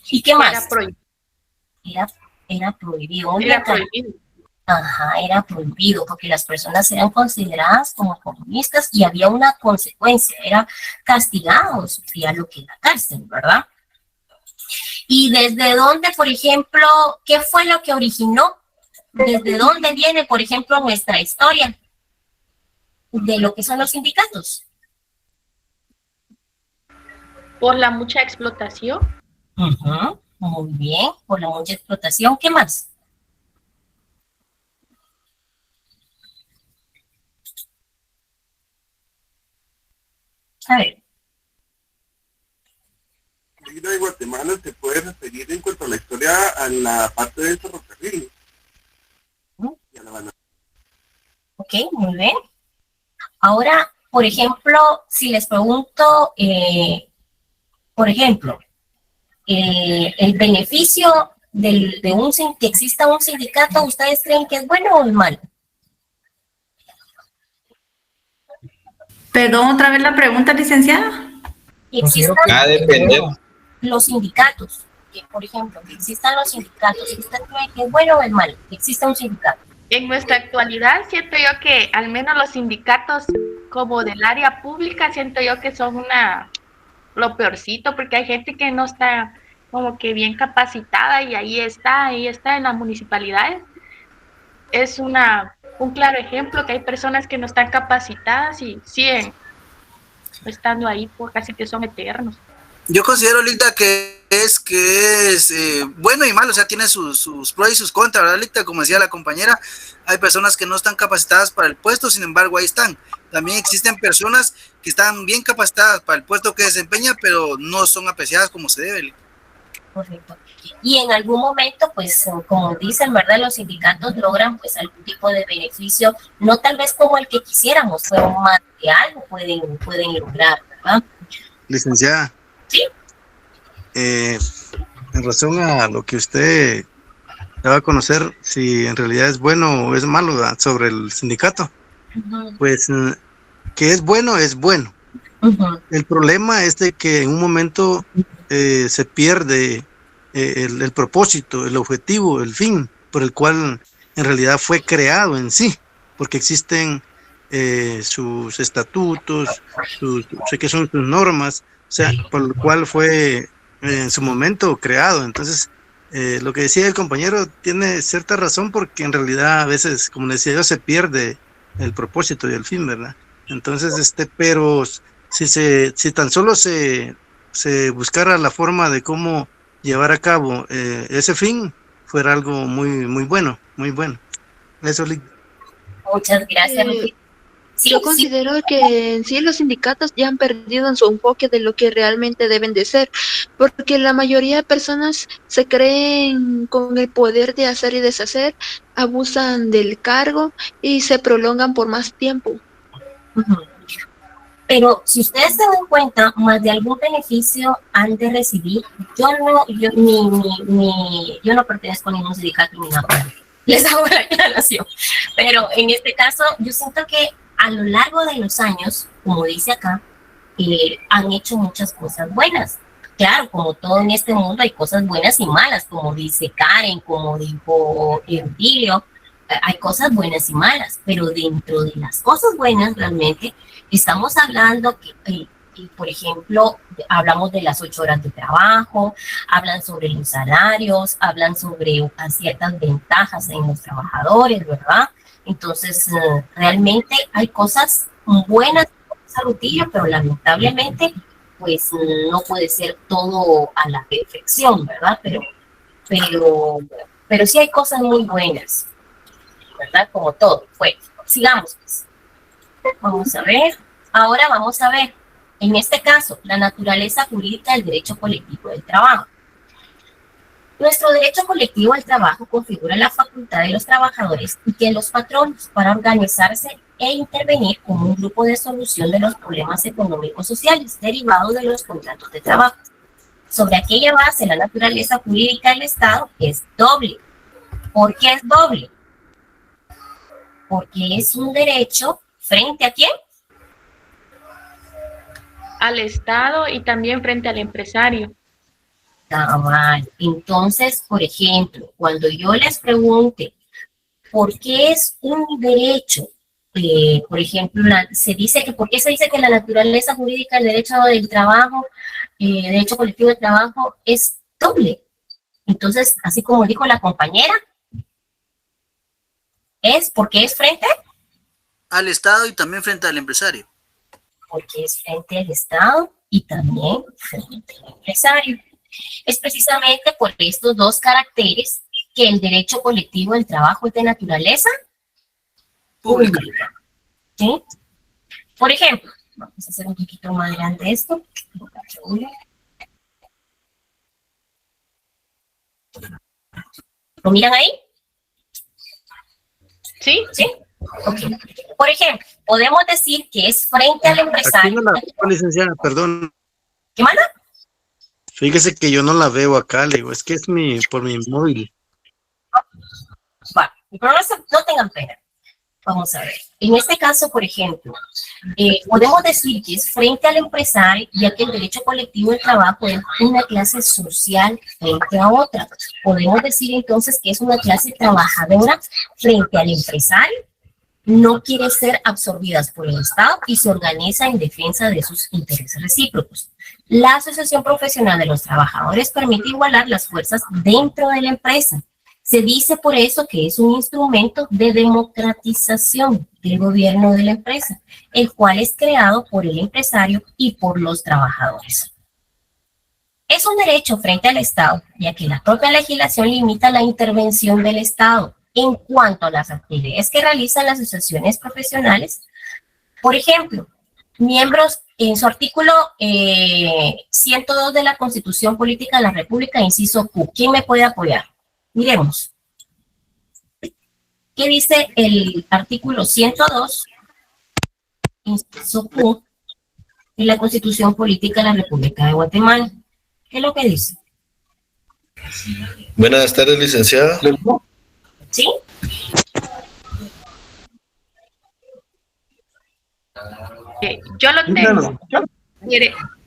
¿Y qué más? Era prohibido. Era prohibido. Era prohibido. Ajá, era prohibido porque las personas eran consideradas como comunistas y había una consecuencia, era castigado, sufría lo que es la cárcel, ¿verdad? ¿Y desde dónde, por ejemplo, qué fue lo que originó? ¿Desde dónde viene, por ejemplo, nuestra historia de lo que son los sindicatos? Por la mucha explotación. Muy bien, por la mucha explotación. ¿Qué más? A ver. La isla de Guatemala se puede referir en cuanto a la historia a la parte del ferrocarril. Ok, muy bien. Ahora, por ejemplo, si les pregunto, por ejemplo, el beneficio que exista un sindicato, ¿ustedes creen que es bueno o es malo? Perdón, otra vez la pregunta, licenciada. Que existan los sindicatos. que, por ejemplo, que existan los sindicatos? ¿Usted cree que es bueno o es malo que exista un sindicato? En nuestra actualidad siento yo que al menos los sindicatos como del área pública siento yo que son lo peorcito, porque hay gente que no está como que bien capacitada y ahí está en las municipalidades. Es un claro ejemplo que hay personas que no están capacitadas y siguen estando ahí, pues casi que son eternos. Yo considero, Lita, que es bueno y malo, o sea, tiene sus pros y sus contras, ¿verdad, Lita? Como decía la compañera, hay personas que no están capacitadas para el puesto, sin embargo, ahí están. También existen personas que están bien capacitadas para el puesto que desempeñan, pero no son apreciadas como se debe, Lita. Correcto. Y en algún momento, pues, como dicen, ¿verdad? Los sindicatos logran, pues, algún tipo de beneficio, no tal vez como el que quisiéramos, pero más de algo pueden lograr, ¿verdad? Licenciada. Sí. En razón a lo que usted daba a conocer, si en realidad es bueno o es malo, ¿verdad?, sobre el sindicato, pues que es bueno, es bueno. El problema es de que en un momento se pierde el propósito, el objetivo, el fin por el cual en realidad fue creado en sí, porque existen sus estatutos, sé que son sus normas, o sea, por lo cual fue en su momento creado. Entonces, lo que decía el compañero tiene cierta razón, porque en realidad a veces, como decía yo, se pierde el propósito y el fin, ¿verdad? Entonces, pero si tan solo se buscara la forma de cómo llevar a cabo ese fin, fuera algo muy bueno, muy bueno. Eso, Muchas gracias. Yo considero que en sí los sindicatos ya han perdido en su enfoque de lo que realmente deben de ser, porque la mayoría de personas se creen con el poder de hacer y deshacer, abusan del cargo y se prolongan por más tiempo. Pero si ustedes se dan cuenta, más de algún beneficio han de recibir. Yo no pertenezco a ningún sindicato ni nada. Les hago la aclaración. Pero en este caso, yo siento que a lo largo de los años, como dice acá, han hecho muchas cosas buenas. Claro, como todo en este mundo hay cosas buenas y malas, como dice Karen, como dijo Emilio, hay cosas buenas y malas, pero dentro de las cosas buenas realmente estamos hablando que, por ejemplo, hablamos de las 8 horas de trabajo, hablan sobre los salarios, hablan sobre ciertas ventajas en los trabajadores, ¿verdad? Entonces, realmente hay cosas buenas en Saludillo, pero lamentablemente, pues no puede ser todo a la perfección, ¿verdad? Pero sí hay cosas muy buenas, ¿verdad? Como todo. Bueno, sigamos, pues. Vamos a ver. Ahora vamos a ver, en este caso, la naturaleza jurídica del derecho colectivo del trabajo. Nuestro derecho colectivo al trabajo configura la facultad de los trabajadores y de los patronos para organizarse e intervenir como un grupo de solución de los problemas económicos sociales derivados de los contratos de trabajo. Sobre aquella base, la naturaleza jurídica del Estado es doble. ¿Por qué es doble? Porque es un derecho ¿frente a quién? Al Estado y también frente al empresario. Entonces, por ejemplo, cuando yo les pregunte por qué es un derecho, por ejemplo, ¿por qué se dice que la naturaleza jurídica del derecho del trabajo, derecho colectivo del trabajo es doble? Entonces, así como dijo la compañera, es porque es frente al Estado y también frente al empresario. Porque es frente al Estado y también frente al empresario. Es precisamente por estos dos caracteres que el derecho colectivo del trabajo es de naturaleza pública. ¿Sí? Por ejemplo, vamos a hacer un poquito más grande esto. ¿Lo miran ahí? ¿Sí? ¿Sí? Okay. Por ejemplo, podemos decir que es frente al empresario. Aquí no la veo, licenciada, perdón. ¿Qué manda? Fíjese que yo no la veo acá, le digo, es que es por mi móvil. Bueno, pero no tengan pena. Vamos a ver. En este caso, por ejemplo, podemos decir que es frente al empresario, ya que el derecho colectivo del trabajo es una clase social frente a otra. Podemos decir entonces que es una clase trabajadora frente al empresario, no quiere ser absorbidas por el Estado y se organiza en defensa de sus intereses recíprocos. La Asociación Profesional de los Trabajadores permite igualar las fuerzas dentro de la empresa. Se dice por eso que es un instrumento de democratización del gobierno de la empresa, el cual es creado por el empresario y por los trabajadores. Es un derecho frente al Estado, ya que la propia legislación limita la intervención del Estado en cuanto a las actividades que realizan las asociaciones profesionales. Por ejemplo, miembros en su artículo 102 de la Constitución Política de la República, inciso Q. ¿Quién me puede apoyar? Miremos. ¿Qué dice el artículo 102, inciso Q, de la Constitución Política de la República de Guatemala? ¿Qué es lo que dice? Buenas tardes, licenciada. ¿Sí? Yo lo tengo.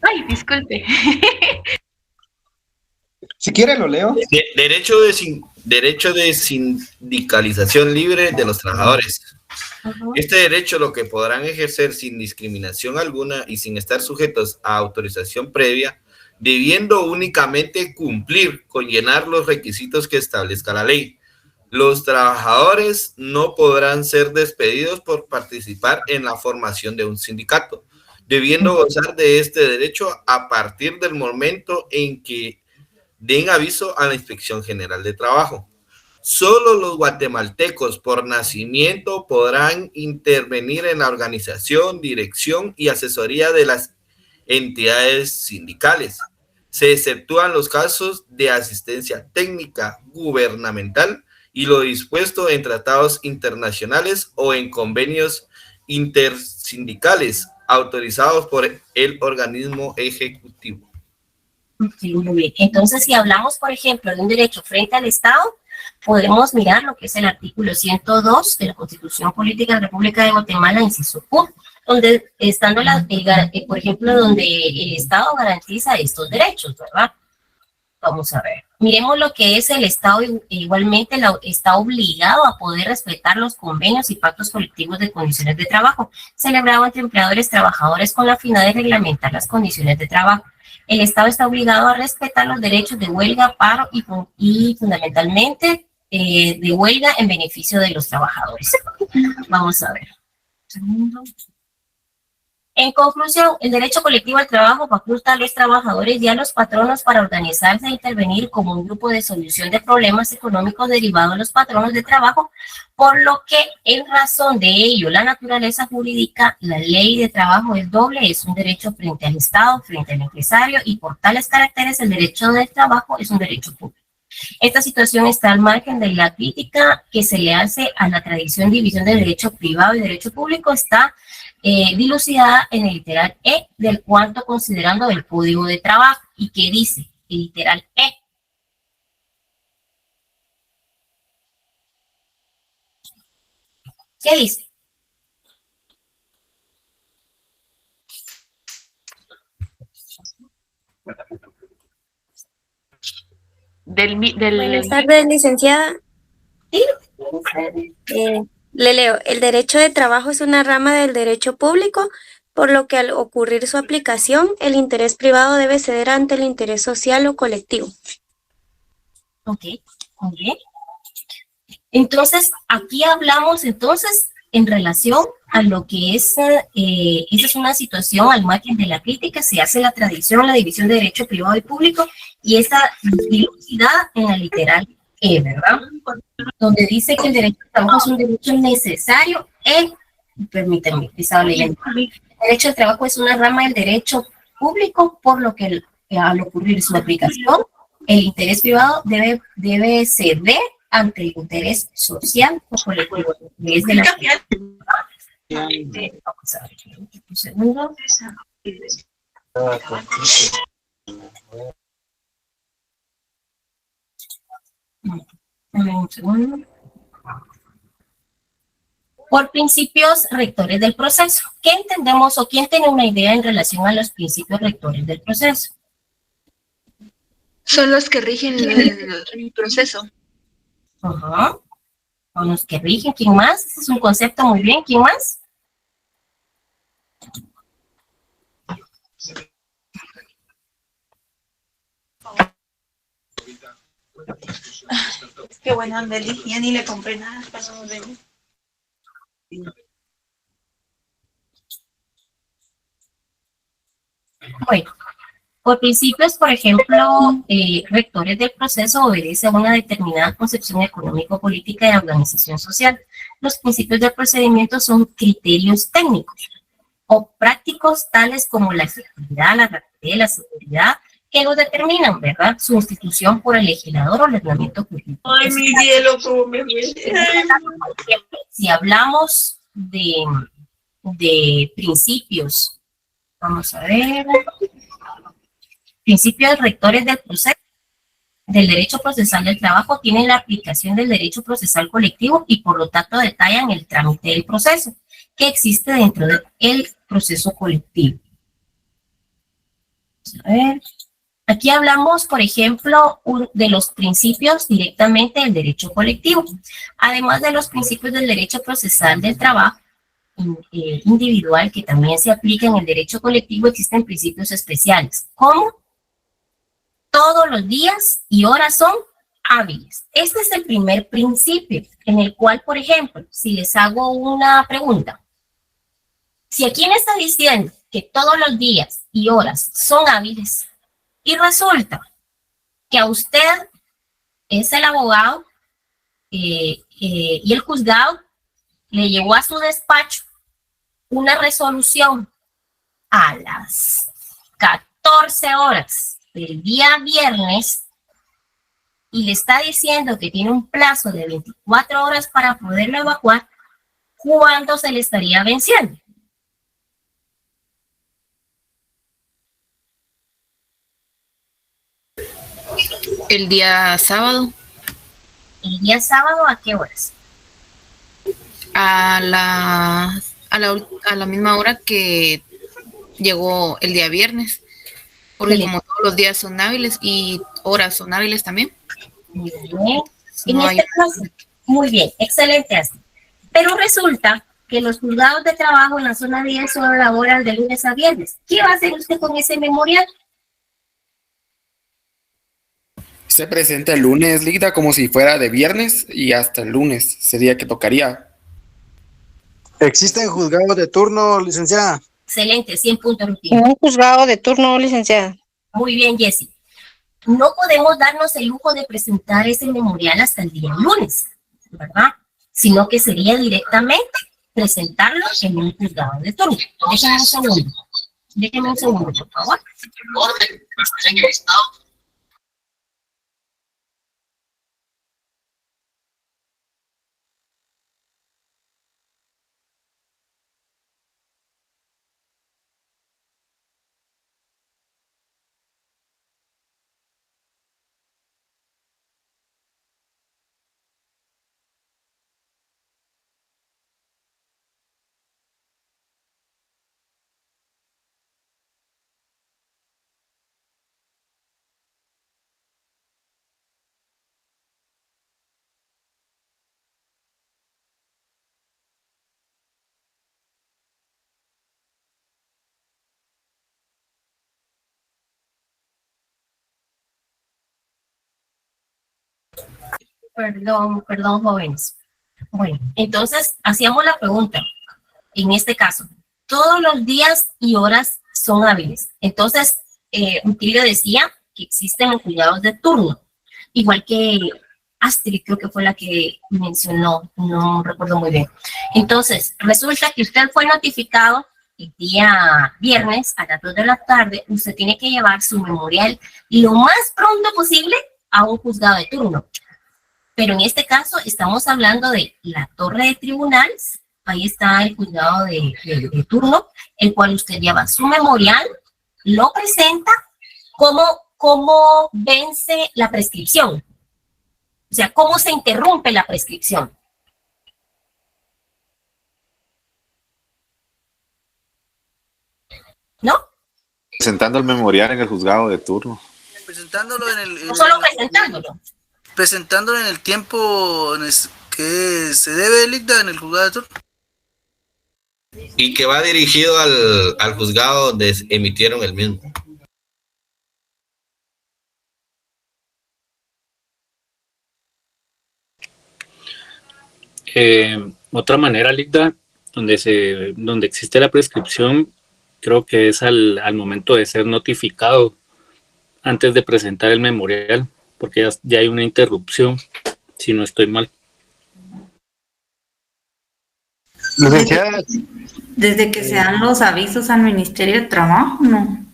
Ay, disculpe. Si quiere lo leo. Derecho de sindicalización libre de los trabajadores. Este derecho lo que podrán ejercer sin discriminación alguna y sin estar sujetos a autorización previa, debiendo únicamente cumplir con llenar los requisitos que establezca la ley. Los trabajadores no podrán ser despedidos por participar en la formación de un sindicato, debiendo gozar de este derecho a partir del momento en que den aviso a la Inspección General de Trabajo. Solo los guatemaltecos por nacimiento podrán intervenir en la organización, dirección y asesoría de las entidades sindicales. Se exceptúan los casos de asistencia técnica gubernamental y lo dispuesto en tratados internacionales o en convenios intersindicales autorizados por el organismo ejecutivo. Okay, muy bien. Entonces, si hablamos, por ejemplo, de un derecho frente al Estado, podemos mirar lo que es el artículo 102 de la Constitución Política de la República de Guatemala, inciso Q, donde estando por ejemplo, donde el Estado garantiza estos derechos, ¿verdad? Vamos a ver. Miremos lo que es el Estado. Igualmente está obligado a poder respetar los convenios y pactos colectivos de condiciones de trabajo celebrados entre empleadores y trabajadores con la finalidad de reglamentar las condiciones de trabajo. El Estado está obligado a respetar los derechos de huelga, paro y fundamentalmente de huelga en beneficio de los trabajadores. Vamos a ver. Segundo. En conclusión, el derecho colectivo al trabajo faculta a los trabajadores y a los patronos para organizarse e intervenir como un grupo de solución de problemas económicos derivados de los patronos de trabajo, por lo que en razón de ello la naturaleza jurídica, la ley de trabajo es doble, es un derecho frente al Estado, frente al empresario, y por tales caracteres el derecho del trabajo es un derecho público. Esta situación está al margen de la crítica que se le hace a la tradición de división de derecho privado y derecho público, está dilucidada en el literal E del cuarto considerando del Código de Trabajo. ¿Y qué dice el literal E? ¿Qué dice? Buenas tardes, licenciada. Sí. Le leo, el derecho de trabajo es una rama del derecho público, por lo que al ocurrir su aplicación, el interés privado debe ceder ante el interés social o colectivo. Ok, muy bien. Entonces, aquí hablamos entonces en relación a lo que es, esa es una situación al margen de la crítica, se hace la tradición, la división de derecho privado y público, y esa dilucidada en la literal E, ¿verdad? Donde dice que el derecho de trabajo es un derecho necesario, permítanme, estaba leyendo. El derecho de trabajo es una rama del derecho público, por lo que al ocurrir su aplicación, el interés privado debe ceder ante el interés social o colectivo. Es de la... Vamos a ver, un segundo. Un segundo. Por principios rectores del proceso. ¿Qué entendemos o quién tiene una idea en relación a los principios rectores del proceso? Son los que rigen el proceso. Ajá. Son los que rigen. ¿Quién más? Ese es un concepto muy bien. ¿Quién más? Es que bueno, Andeli, ya ni le compré nada. Pasó de mí. Bueno, por principios, por ejemplo, rectores del proceso obedece a una determinada concepción económico-política de organización social. Los principios del procedimiento son criterios técnicos o prácticos tales como la efectividad, la rapidez, la seguridad, que los determinan, ¿verdad? Su institución por el legislador o el ordenamiento jurídico. Ay, mi cielo, cómo me duele. Si hablamos de principios, vamos a ver, principios rectores del proceso, del derecho procesal del trabajo, tienen la aplicación del derecho procesal colectivo y por lo tanto detallan el trámite del proceso que existe dentro del proceso colectivo. Vamos a ver. Aquí hablamos, por ejemplo, de los principios directamente del derecho colectivo, además de los principios del derecho procesal del trabajo individual que también se aplica en el derecho colectivo. Existen principios especiales, como todos los días y horas son hábiles. Este es el primer principio en el cual, por ejemplo, si les hago una pregunta, si aquí me está diciendo que todos los días y horas son hábiles, y resulta que a usted es el abogado y el juzgado le llevó a su despacho una resolución a las 14 horas del día viernes y le está diciendo que tiene un plazo de 24 horas para poderlo evacuar, ¿cuándo se le estaría venciendo? El día sábado. ¿El día sábado a qué horas? A la misma hora que llegó el día viernes, porque Sí. como todos los días son hábiles y horas son hábiles también. Muy bien. En No este hay- caso, muy bien, excelente así. Pero resulta que los juzgados de trabajo en la zona 10 solo laboran de lunes a viernes. ¿Qué va a hacer usted con ese memorial? Se presenta el lunes, Ligda, como si fuera de viernes y hasta el lunes sería que tocaría. ¿Existen juzgados de turno, licenciada? Excelente, 100 puntos, Rutina. Un juzgado de turno, licenciada. Muy bien, Jessy. No podemos darnos el lujo de presentar ese memorial hasta el día lunes, ¿verdad? Sino que sería directamente presentarlo en un juzgado de turno. Déjenme un segundo. Déjenme un segundo, por favor. Perdón, jóvenes. Bueno, entonces hacíamos la pregunta. En este caso, todos los días y horas son hábiles. Entonces, Rutilio decía que existen los juzgados de turno, igual que Astrid, creo que fue la que mencionó, no recuerdo muy bien. Entonces, resulta que usted fue notificado el día viernes a las 2 de la tarde, usted tiene que llevar su memorial lo más pronto posible a un juzgado de turno. Pero en este caso estamos hablando de la torre de tribunales, ahí está el juzgado de turno, el cual usted lleva su memorial, lo presenta, cómo vence la prescripción. O sea, cómo se interrumpe la prescripción. ¿no? Presentando el memorial en el juzgado de turno. Presentándolo en el... No solo presentándolo. Presentándolo en el tiempo que se debe, Ligda, en el juzgado de turno. Y que va dirigido al juzgado donde emitieron el mismo. Otra manera, Ligda, donde existe la prescripción, creo que es al momento de ser notificado antes de presentar el memorial, porque ya hay una interrupción, si no estoy mal. Desde que se dan los avisos al Ministerio de Trabajo, ¿no?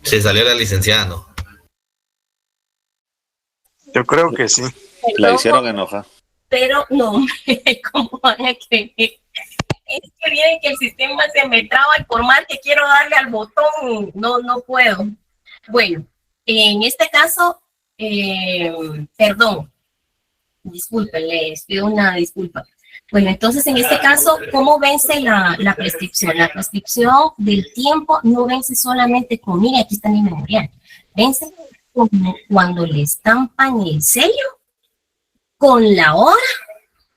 Se salió la licenciada, ¿no? Yo creo que sí. La hicieron enojar. Pero no, ¿cómo van a creer? Es que miren que el sistema se me traba y por más que quiero darle al botón, no puedo. Bueno, en este caso, perdón, disculpen, les pido una disculpa. Bueno, entonces en este caso, ¿cómo vence la prescripción? La prescripción del tiempo no vence solamente con, mire, aquí está mi memorial, vence cuando le estampan el sello con la hora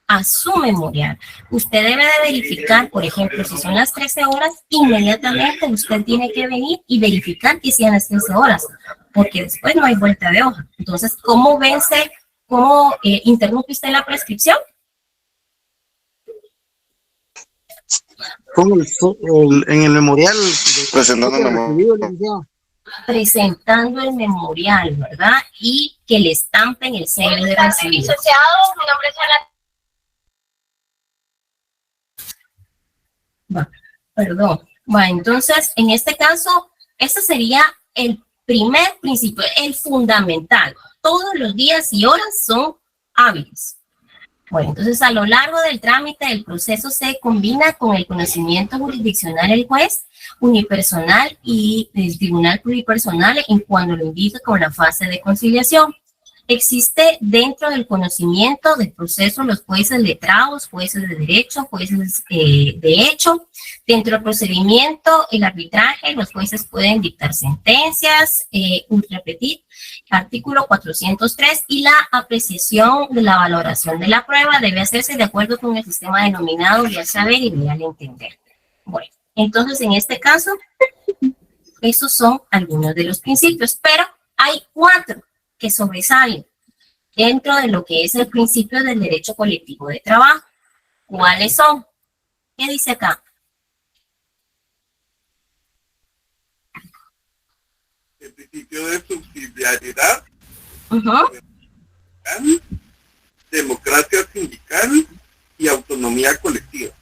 a su memorial. Usted debe de verificar, por ejemplo, si son las 13 horas, inmediatamente usted tiene que venir y verificar que sean las 13 horas, porque después no hay vuelta de hoja. Entonces, ¿cómo vence, cómo interrumpe usted la prescripción? ¿Cómo en el memorial? Presentando el memorial. Presentando el memorial, ¿verdad? Y que le estampen el sello de recibido. Licenciado, mi nombre es Ana. Perdón. Bueno, entonces, en este caso, este sería el primer principio, el fundamental. Todos los días y horas son hábiles. Bueno, entonces a lo largo del trámite del proceso se combina con el conocimiento jurisdiccional del juez, unipersonal y del tribunal pluripersonal en cuando lo indica con la fase de conciliación. Existe dentro del conocimiento del proceso los jueces letrados, jueces de derecho, jueces de hecho. Dentro del procedimiento, el arbitraje, los jueces pueden dictar sentencias, repetir, artículo 403, y la apreciación de la valoración de la prueba debe hacerse de acuerdo con el sistema denominado real saber y real entender. Bueno, entonces en este caso, esos son algunos de los principios, pero hay 4 que sobresalen dentro de lo que es el principio del derecho colectivo de trabajo. ¿Cuáles son? ¿Qué dice acá? El principio de subsidiariedad, democracia sindical y autonomía colectiva.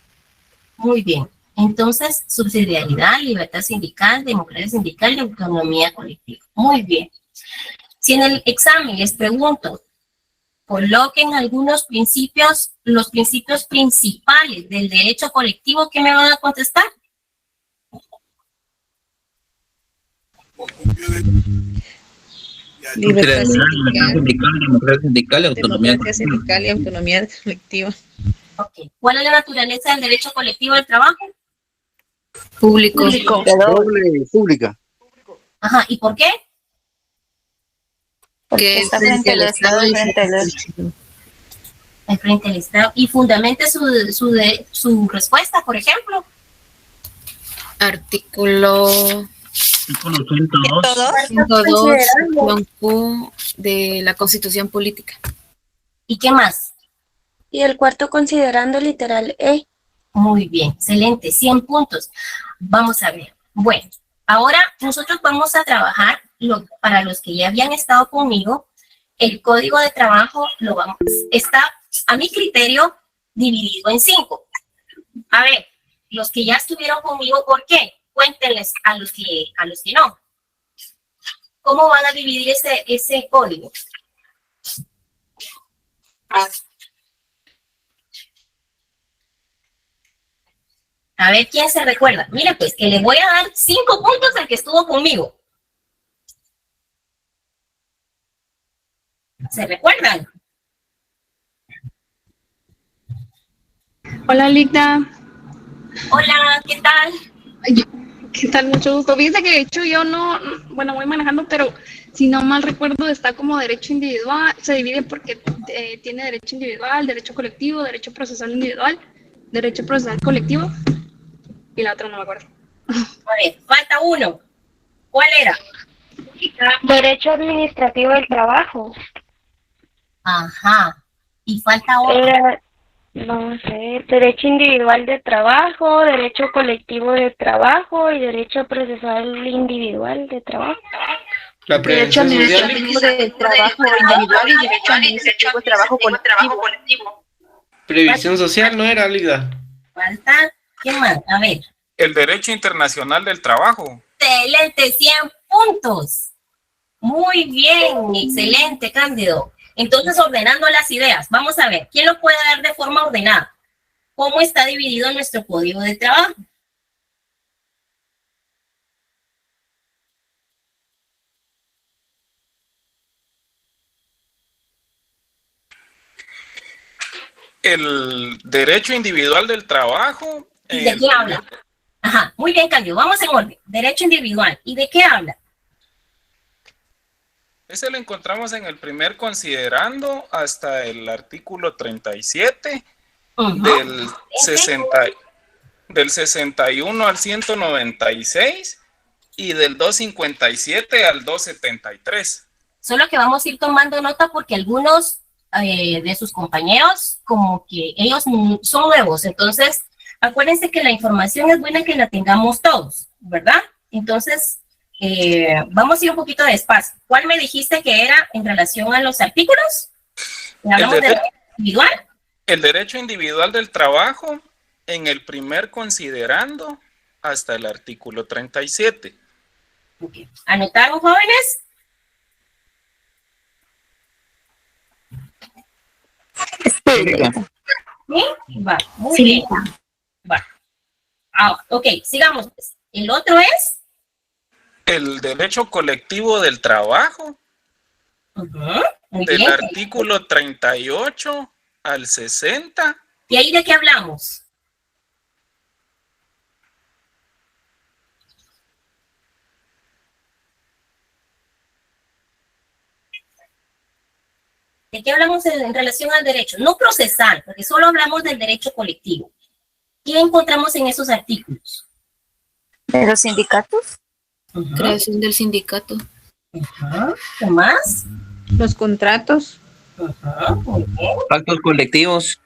Muy bien. Entonces, subsidiariedad, libertad sindical, democracia sindical y autonomía colectiva. Muy bien. Si en el examen les pregunto, coloquen algunos principios, los principios principales del derecho colectivo, ¿qué me van a contestar? Libertad sindical, democracia sindical y autonomía colectiva. Okay. ¿Cuál es la naturaleza del derecho colectivo del trabajo? Público. Pública. Ajá, ¿y por qué? Porque está frente al Estado y frente al frente al Estado. Y fundamente su respuesta, por ejemplo. Artículo 102, sección Q de la Constitución Política. ¿Y qué más? Y el cuarto considerando literal E. Muy bien, excelente, 100 puntos. Vamos a ver. Bueno, ahora nosotros vamos a trabajar, para los que ya habían estado conmigo, el código de trabajo está, a mi criterio, dividido en 5. A ver, los que ya estuvieron conmigo, ¿por qué? Cuéntenles a los que no. ¿Cómo van a dividir ese código? A ver quién se recuerda. Mira, pues que le voy a dar 5 puntos al que estuvo conmigo. ¿Se recuerdan? Hola, Ligda. Hola, ¿qué tal? ¿Qué tal? Mucho gusto. Fíjate que de hecho yo no, bueno, voy manejando, pero si no mal recuerdo está como derecho individual, se divide porque tiene derecho individual, derecho colectivo, derecho procesal individual, derecho procesal colectivo y la otra no me acuerdo. A ver, falta uno. ¿Cuál era? Derecho administrativo del trabajo. Ajá. Y falta otro. Vamos a ver, derecho individual de trabajo, derecho colectivo de trabajo y derecho procesal individual de trabajo. La Derecho prevención social. administrativo de trabajo individual y derecho administrativo de trabajo colectivo. Previsión social no era, Ligda. Falta. ¿Quién más? A ver. El derecho internacional del trabajo. Excelente, 100 puntos. Muy bien, excelente, Cándido. Entonces, ordenando las ideas, vamos a ver, ¿quién lo puede dar de forma ordenada? ¿Cómo está dividido nuestro código de trabajo? El derecho individual del trabajo. ¿Y de qué habla? Ajá, muy bien, Cándido, vamos en orden. Derecho individual. ¿Y de qué habla? Ese lo encontramos en el primer considerando hasta el artículo 37 del 61 al 196 y del 257 al 273. Solo que vamos a ir tomando nota porque algunos de sus compañeros, como que ellos son nuevos, entonces acuérdense que la información es buena que la tengamos todos, ¿verdad? Entonces, vamos a ir un poquito despacio. ¿Cuál me dijiste que era en relación a los artículos? ¿Hablamos de derecho individual? El derecho individual del trabajo en el primer considerando hasta el artículo 37. Okay. ¿Anotaron, jóvenes? ¿Sí? Va, muy bien. Va. Ok, sigamos. El otro es el derecho colectivo del trabajo, del artículo 38 al 60. ¿Y ahí de qué hablamos? ¿De qué hablamos en relación al derecho? No procesal, porque solo hablamos del derecho colectivo. ¿Qué encontramos en esos artículos? ¿De los sindicatos? Creación del sindicato. ¿Qué más? Los contratos. Muy bien. Pactos colectivos.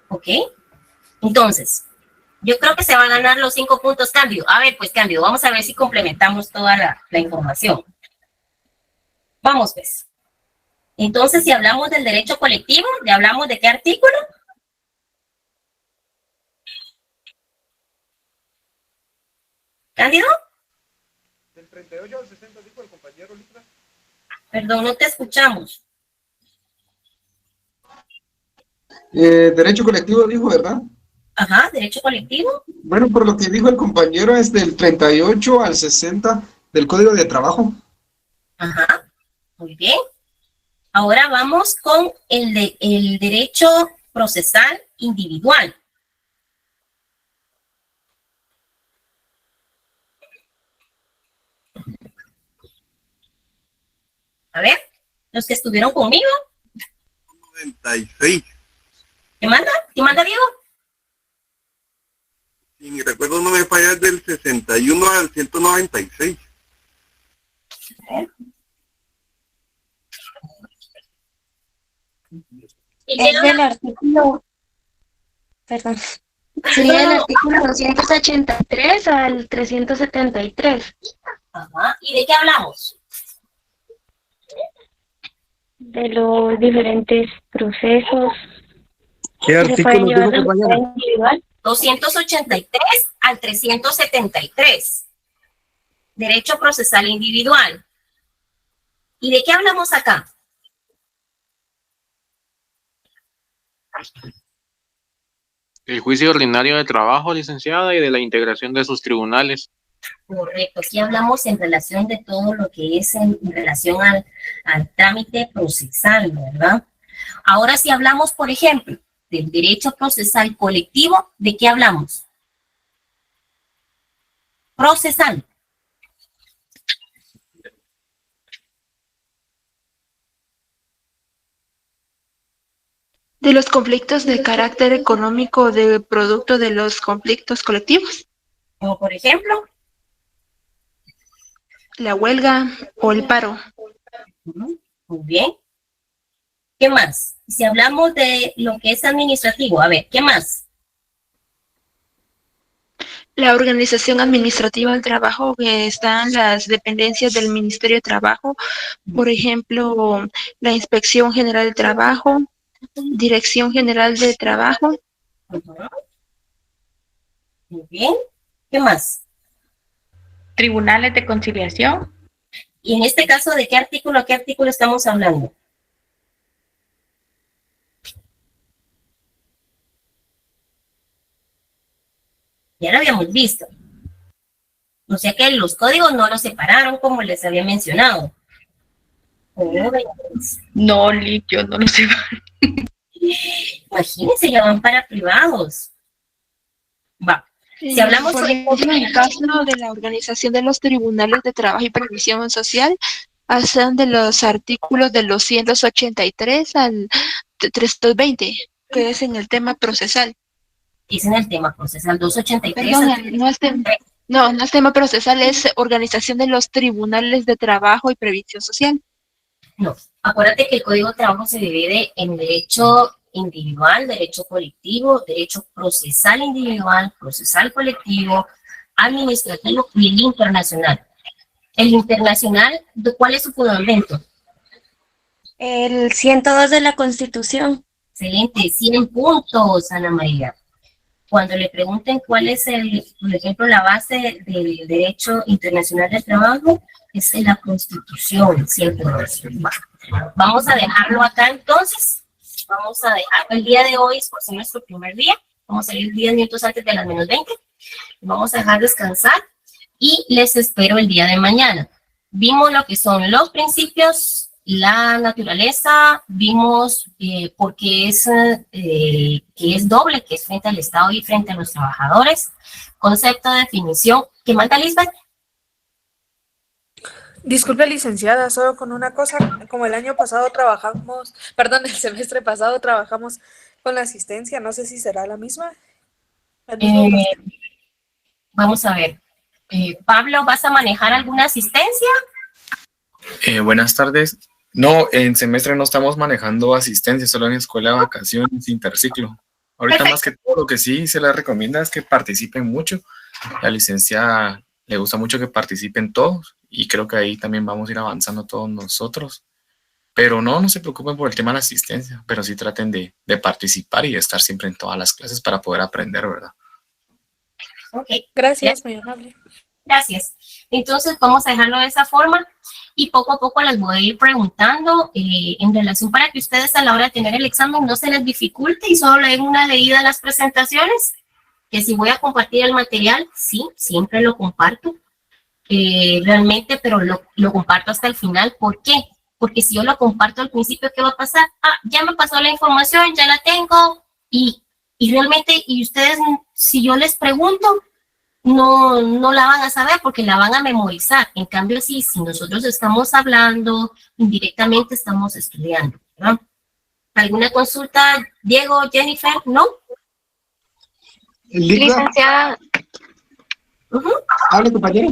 Ok. Entonces, yo creo que se van a ganar los 5 puntos, Cándido. A ver, pues, Cándido, vamos a ver si complementamos toda la información. Vamos, pues. Entonces, si hablamos del derecho colectivo, ¿le hablamos de qué artículo? ¿Cándido? Del 38 al 60 dijo el compañero Litra. Perdón, no te escuchamos. Derecho colectivo dijo, ¿verdad? Ajá, derecho colectivo. Bueno, por lo que dijo el compañero es del 38 al 60 del Código de Trabajo. Ajá, muy bien. Ahora vamos con el derecho procesal individual. A ver, los que estuvieron conmigo. 96. ¿Qué manda? ¿Qué manda, Diego? Si mi recuerdo no me falla, es del 61 al 196. A ver. Es del artículo, perdón, sería del artículo 283 al 373. Ajá, ¿y de qué hablamos? De los diferentes procesos. ¿Qué artículo dijo, compañera? 283 al 373. Derecho procesal individual. ¿Y de qué hablamos acá? El juicio ordinario de trabajo, licenciada, y de la integración de sus tribunales. Correcto, aquí hablamos en relación de todo lo que es en relación al trámite procesal, ¿verdad? Ahora si hablamos, por ejemplo, del derecho procesal colectivo, ¿de qué hablamos? Procesal. De los conflictos de carácter económico de producto de los conflictos colectivos. Como por ejemplo, la huelga o el paro. Muy bien. ¿Qué más? Si hablamos de lo que es administrativo, a ver, ¿qué más? La organización administrativa del trabajo, que están las dependencias del Ministerio de Trabajo, por ejemplo, la Inspección General del Trabajo, Dirección General de Trabajo. Muy bien. ¿Qué más? Tribunales de conciliación. Y en este caso, ¿de qué artículo a qué artículo estamos hablando? Ya lo habíamos visto. O sea que los códigos no los separaron como les había mencionado. No, Lick, yo no lo sé. Imagínense, ya van para privados. Va. Si hablamos por ejemplo, en el caso de la organización de los tribunales de trabajo y previsión social, hacen de los artículos de los 183 al 320, que es en el tema procesal. Es en el tema procesal 283. Perdón, no es tema procesal, es organización de los tribunales de trabajo y previsión social. No, acuérdate que el Código de Trabajo se divide en derecho individual, derecho colectivo, derecho procesal individual, procesal colectivo, administrativo y el internacional. El internacional, ¿cuál es su fundamento? El 102 de la Constitución. Excelente, 100 puntos, Ana María. Cuando le pregunten cuál es, por ejemplo, la base del derecho internacional del trabajo, es la Constitución, 102. Vamos a dejarlo acá entonces. Vamos a dejarlo el día de hoy, es por ser nuestro primer día. Vamos a salir 10 minutos antes de las -20. Vamos a dejar descansar y les espero el día de mañana. Vimos lo que son los principios, la naturaleza, vimos por qué es, que es doble, que es frente al Estado y frente a los trabajadores. Concepto de definición. ¿Qué más, Lisbeth? Disculpe, licenciada, solo con una cosa, como el año pasado trabajamos, perdón, el semestre pasado trabajamos con la asistencia, no sé si será la misma. Vamos a ver. Pablo, ¿vas a manejar alguna asistencia? Buenas tardes. No, en semestre no estamos manejando asistencia, solo en escuela de vacaciones, interciclo. Ahorita Perfecto. más que todo lo que sí se les recomienda es que participen mucho. La licenciada le gusta mucho que participen todos y creo que ahí también vamos a ir avanzando todos nosotros. Pero no se preocupen por el tema de la asistencia, pero sí traten de participar y de estar siempre en todas las clases para poder aprender, ¿verdad? Ok. Gracias, muy amable. Gracias. Entonces vamos a dejarlo de esa forma y poco a poco les voy a ir preguntando en relación para que ustedes a la hora de tener el examen no se les dificulte y solo le den una leída a las presentaciones. Que si voy a compartir el material, sí, siempre lo comparto. Realmente, pero lo comparto hasta el final. ¿Por qué? Porque si yo lo comparto al principio, ¿qué va a pasar? Ya me pasó la información, ya la tengo y realmente, y ustedes, si yo les pregunto, no la van a saber porque la van a memorizar. En cambio, sí, si nosotros estamos hablando, indirectamente estamos estudiando, ¿verdad? ¿Alguna consulta, Diego, Jennifer? ¿No? Licenciada. Hable, compañero.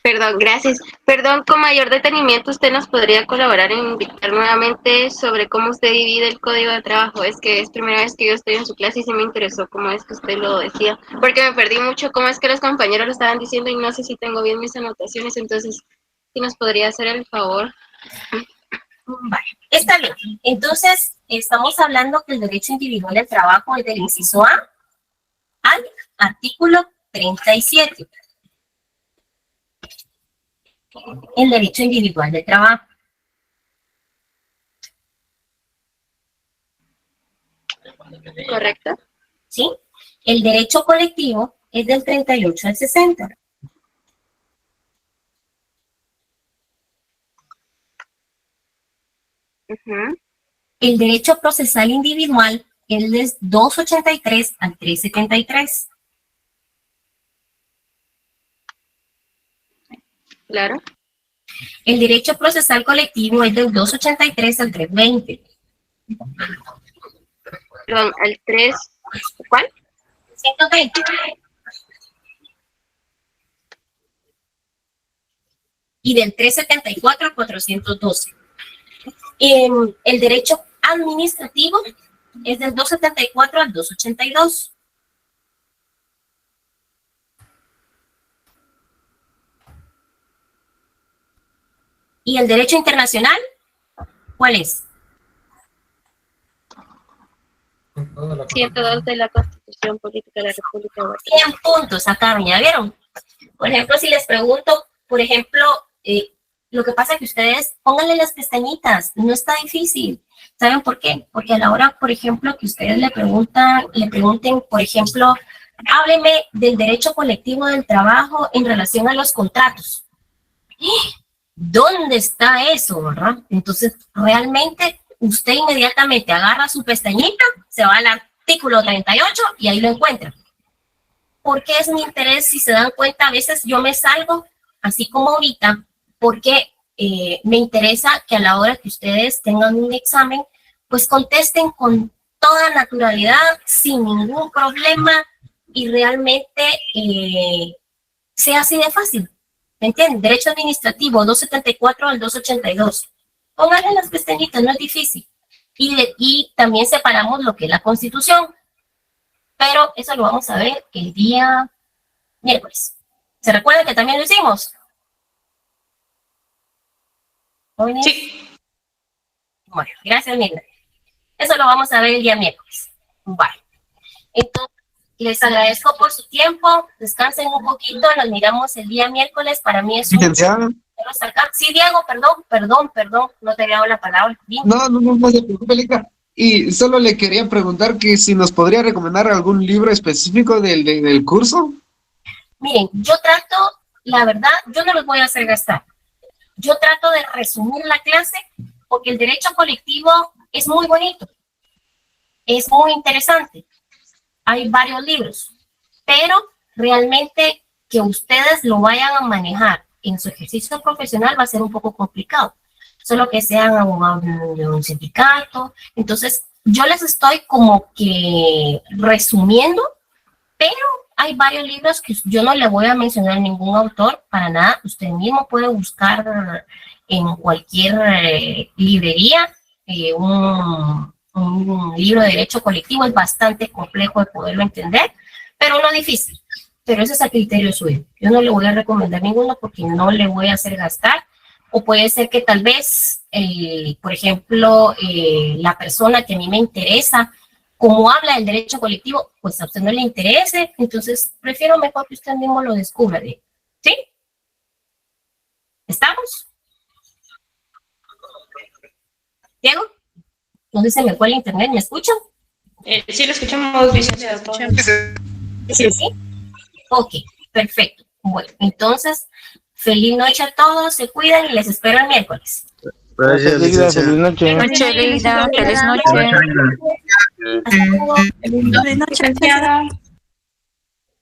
Perdón, gracias. Perdón, con mayor detenimiento, ¿usted nos podría colaborar en indicar nuevamente sobre cómo usted divide el código de trabajo? Es que es primera vez que yo estoy en su clase y sí me interesó cómo es que usted lo decía, porque me perdí mucho cómo es que los compañeros lo estaban diciendo y no sé si tengo bien mis anotaciones, entonces, ¿sí nos podría hacer el favor? Vale, está bien. Entonces, estamos hablando que el derecho individual del trabajo es del inciso A al artículo 37. El derecho individual de trabajo. ¿Correcto? ¿Sí? El derecho colectivo es del 38 al 60. El derecho procesal individual es del 283 al 373. Claro. El derecho procesal colectivo es del 283 al 320. Perdón, al 3, ¿cuál? 120. Y del 374 al 412. El derecho administrativo es del 274 al 282. ¿Y el derecho internacional? ¿Cuál es? 102 de la Constitución Política de la República de Guatemala. 100 puntos acá, ¿ya vieron? Por ejemplo, si les pregunto, por ejemplo, lo que pasa es que ustedes pónganle las pestañitas, no está difícil. ¿Saben por qué? Porque a la hora, por ejemplo, que ustedes le pregunten, por ejemplo, hábleme del derecho colectivo del trabajo en relación a los contratos. ¿Dónde está eso, verdad? Entonces, realmente, usted inmediatamente agarra su pestañita, se va al artículo 38 y ahí lo encuentra. ¿Por qué es mi interés? Si se dan cuenta, a veces yo me salgo, así como ahorita, porque me interesa que a la hora que ustedes tengan un examen, pues contesten con toda naturalidad, sin ningún problema, y realmente sea así de fácil. ¿Me entienden? Derecho administrativo, 274 al 282. Pónganle las pestañitas, no es difícil. Y también separamos lo que es la Constitución. Pero eso lo vamos a ver el día miércoles. ¿Se recuerdan que también lo hicimos? Sí. Bueno, gracias, Mirna. Eso lo vamos a ver el día miércoles. Vale. Entonces, les agradezco por su tiempo. Descansen un poquito. Nos miramos el día miércoles. Para mí es un... Licenciada. Sí, Diego, perdón. No te había dado la palabra. Dime. No se preocupe, Lica. Y solo le quería preguntar que si nos podría recomendar algún libro específico del curso. Miren, yo trato, la verdad, yo no los voy a hacer gastar. Yo trato de resumir la clase porque el derecho colectivo es muy bonito. Es muy interesante. Hay varios libros, pero realmente que ustedes lo vayan a manejar en su ejercicio profesional va a ser un poco complicado. Solo que sean abogados de un sindicato. Entonces, yo les estoy como que resumiendo, pero hay varios libros que yo no le voy a mencionar ningún autor para nada. Usted mismo puede buscar en cualquier librería un libro de derecho colectivo. Es bastante complejo de poderlo entender, pero no difícil. Pero ese es a criterio suyo. Yo no le voy a recomendar ninguno porque no le voy a hacer gastar. O puede ser que tal vez, por ejemplo, la persona que a mí me interesa, como habla del derecho colectivo, pues a usted no le interese. Entonces, prefiero mejor que usted mismo lo descubra. ¿Sí? ¿Estamos? ¿Diego? ¿Dónde se me fue el internet? ¿Me escuchan? Sí, lo escuchamos, licenciada. ¿Sí? Ok, perfecto. Bueno, entonces, feliz noche a todos, se cuidan y les espero el miércoles. Gracias, licenciada. Feliz noche. Feliz noche. Feliz noche. Feliz noche.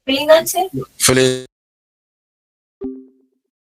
Feliz noche. Feliz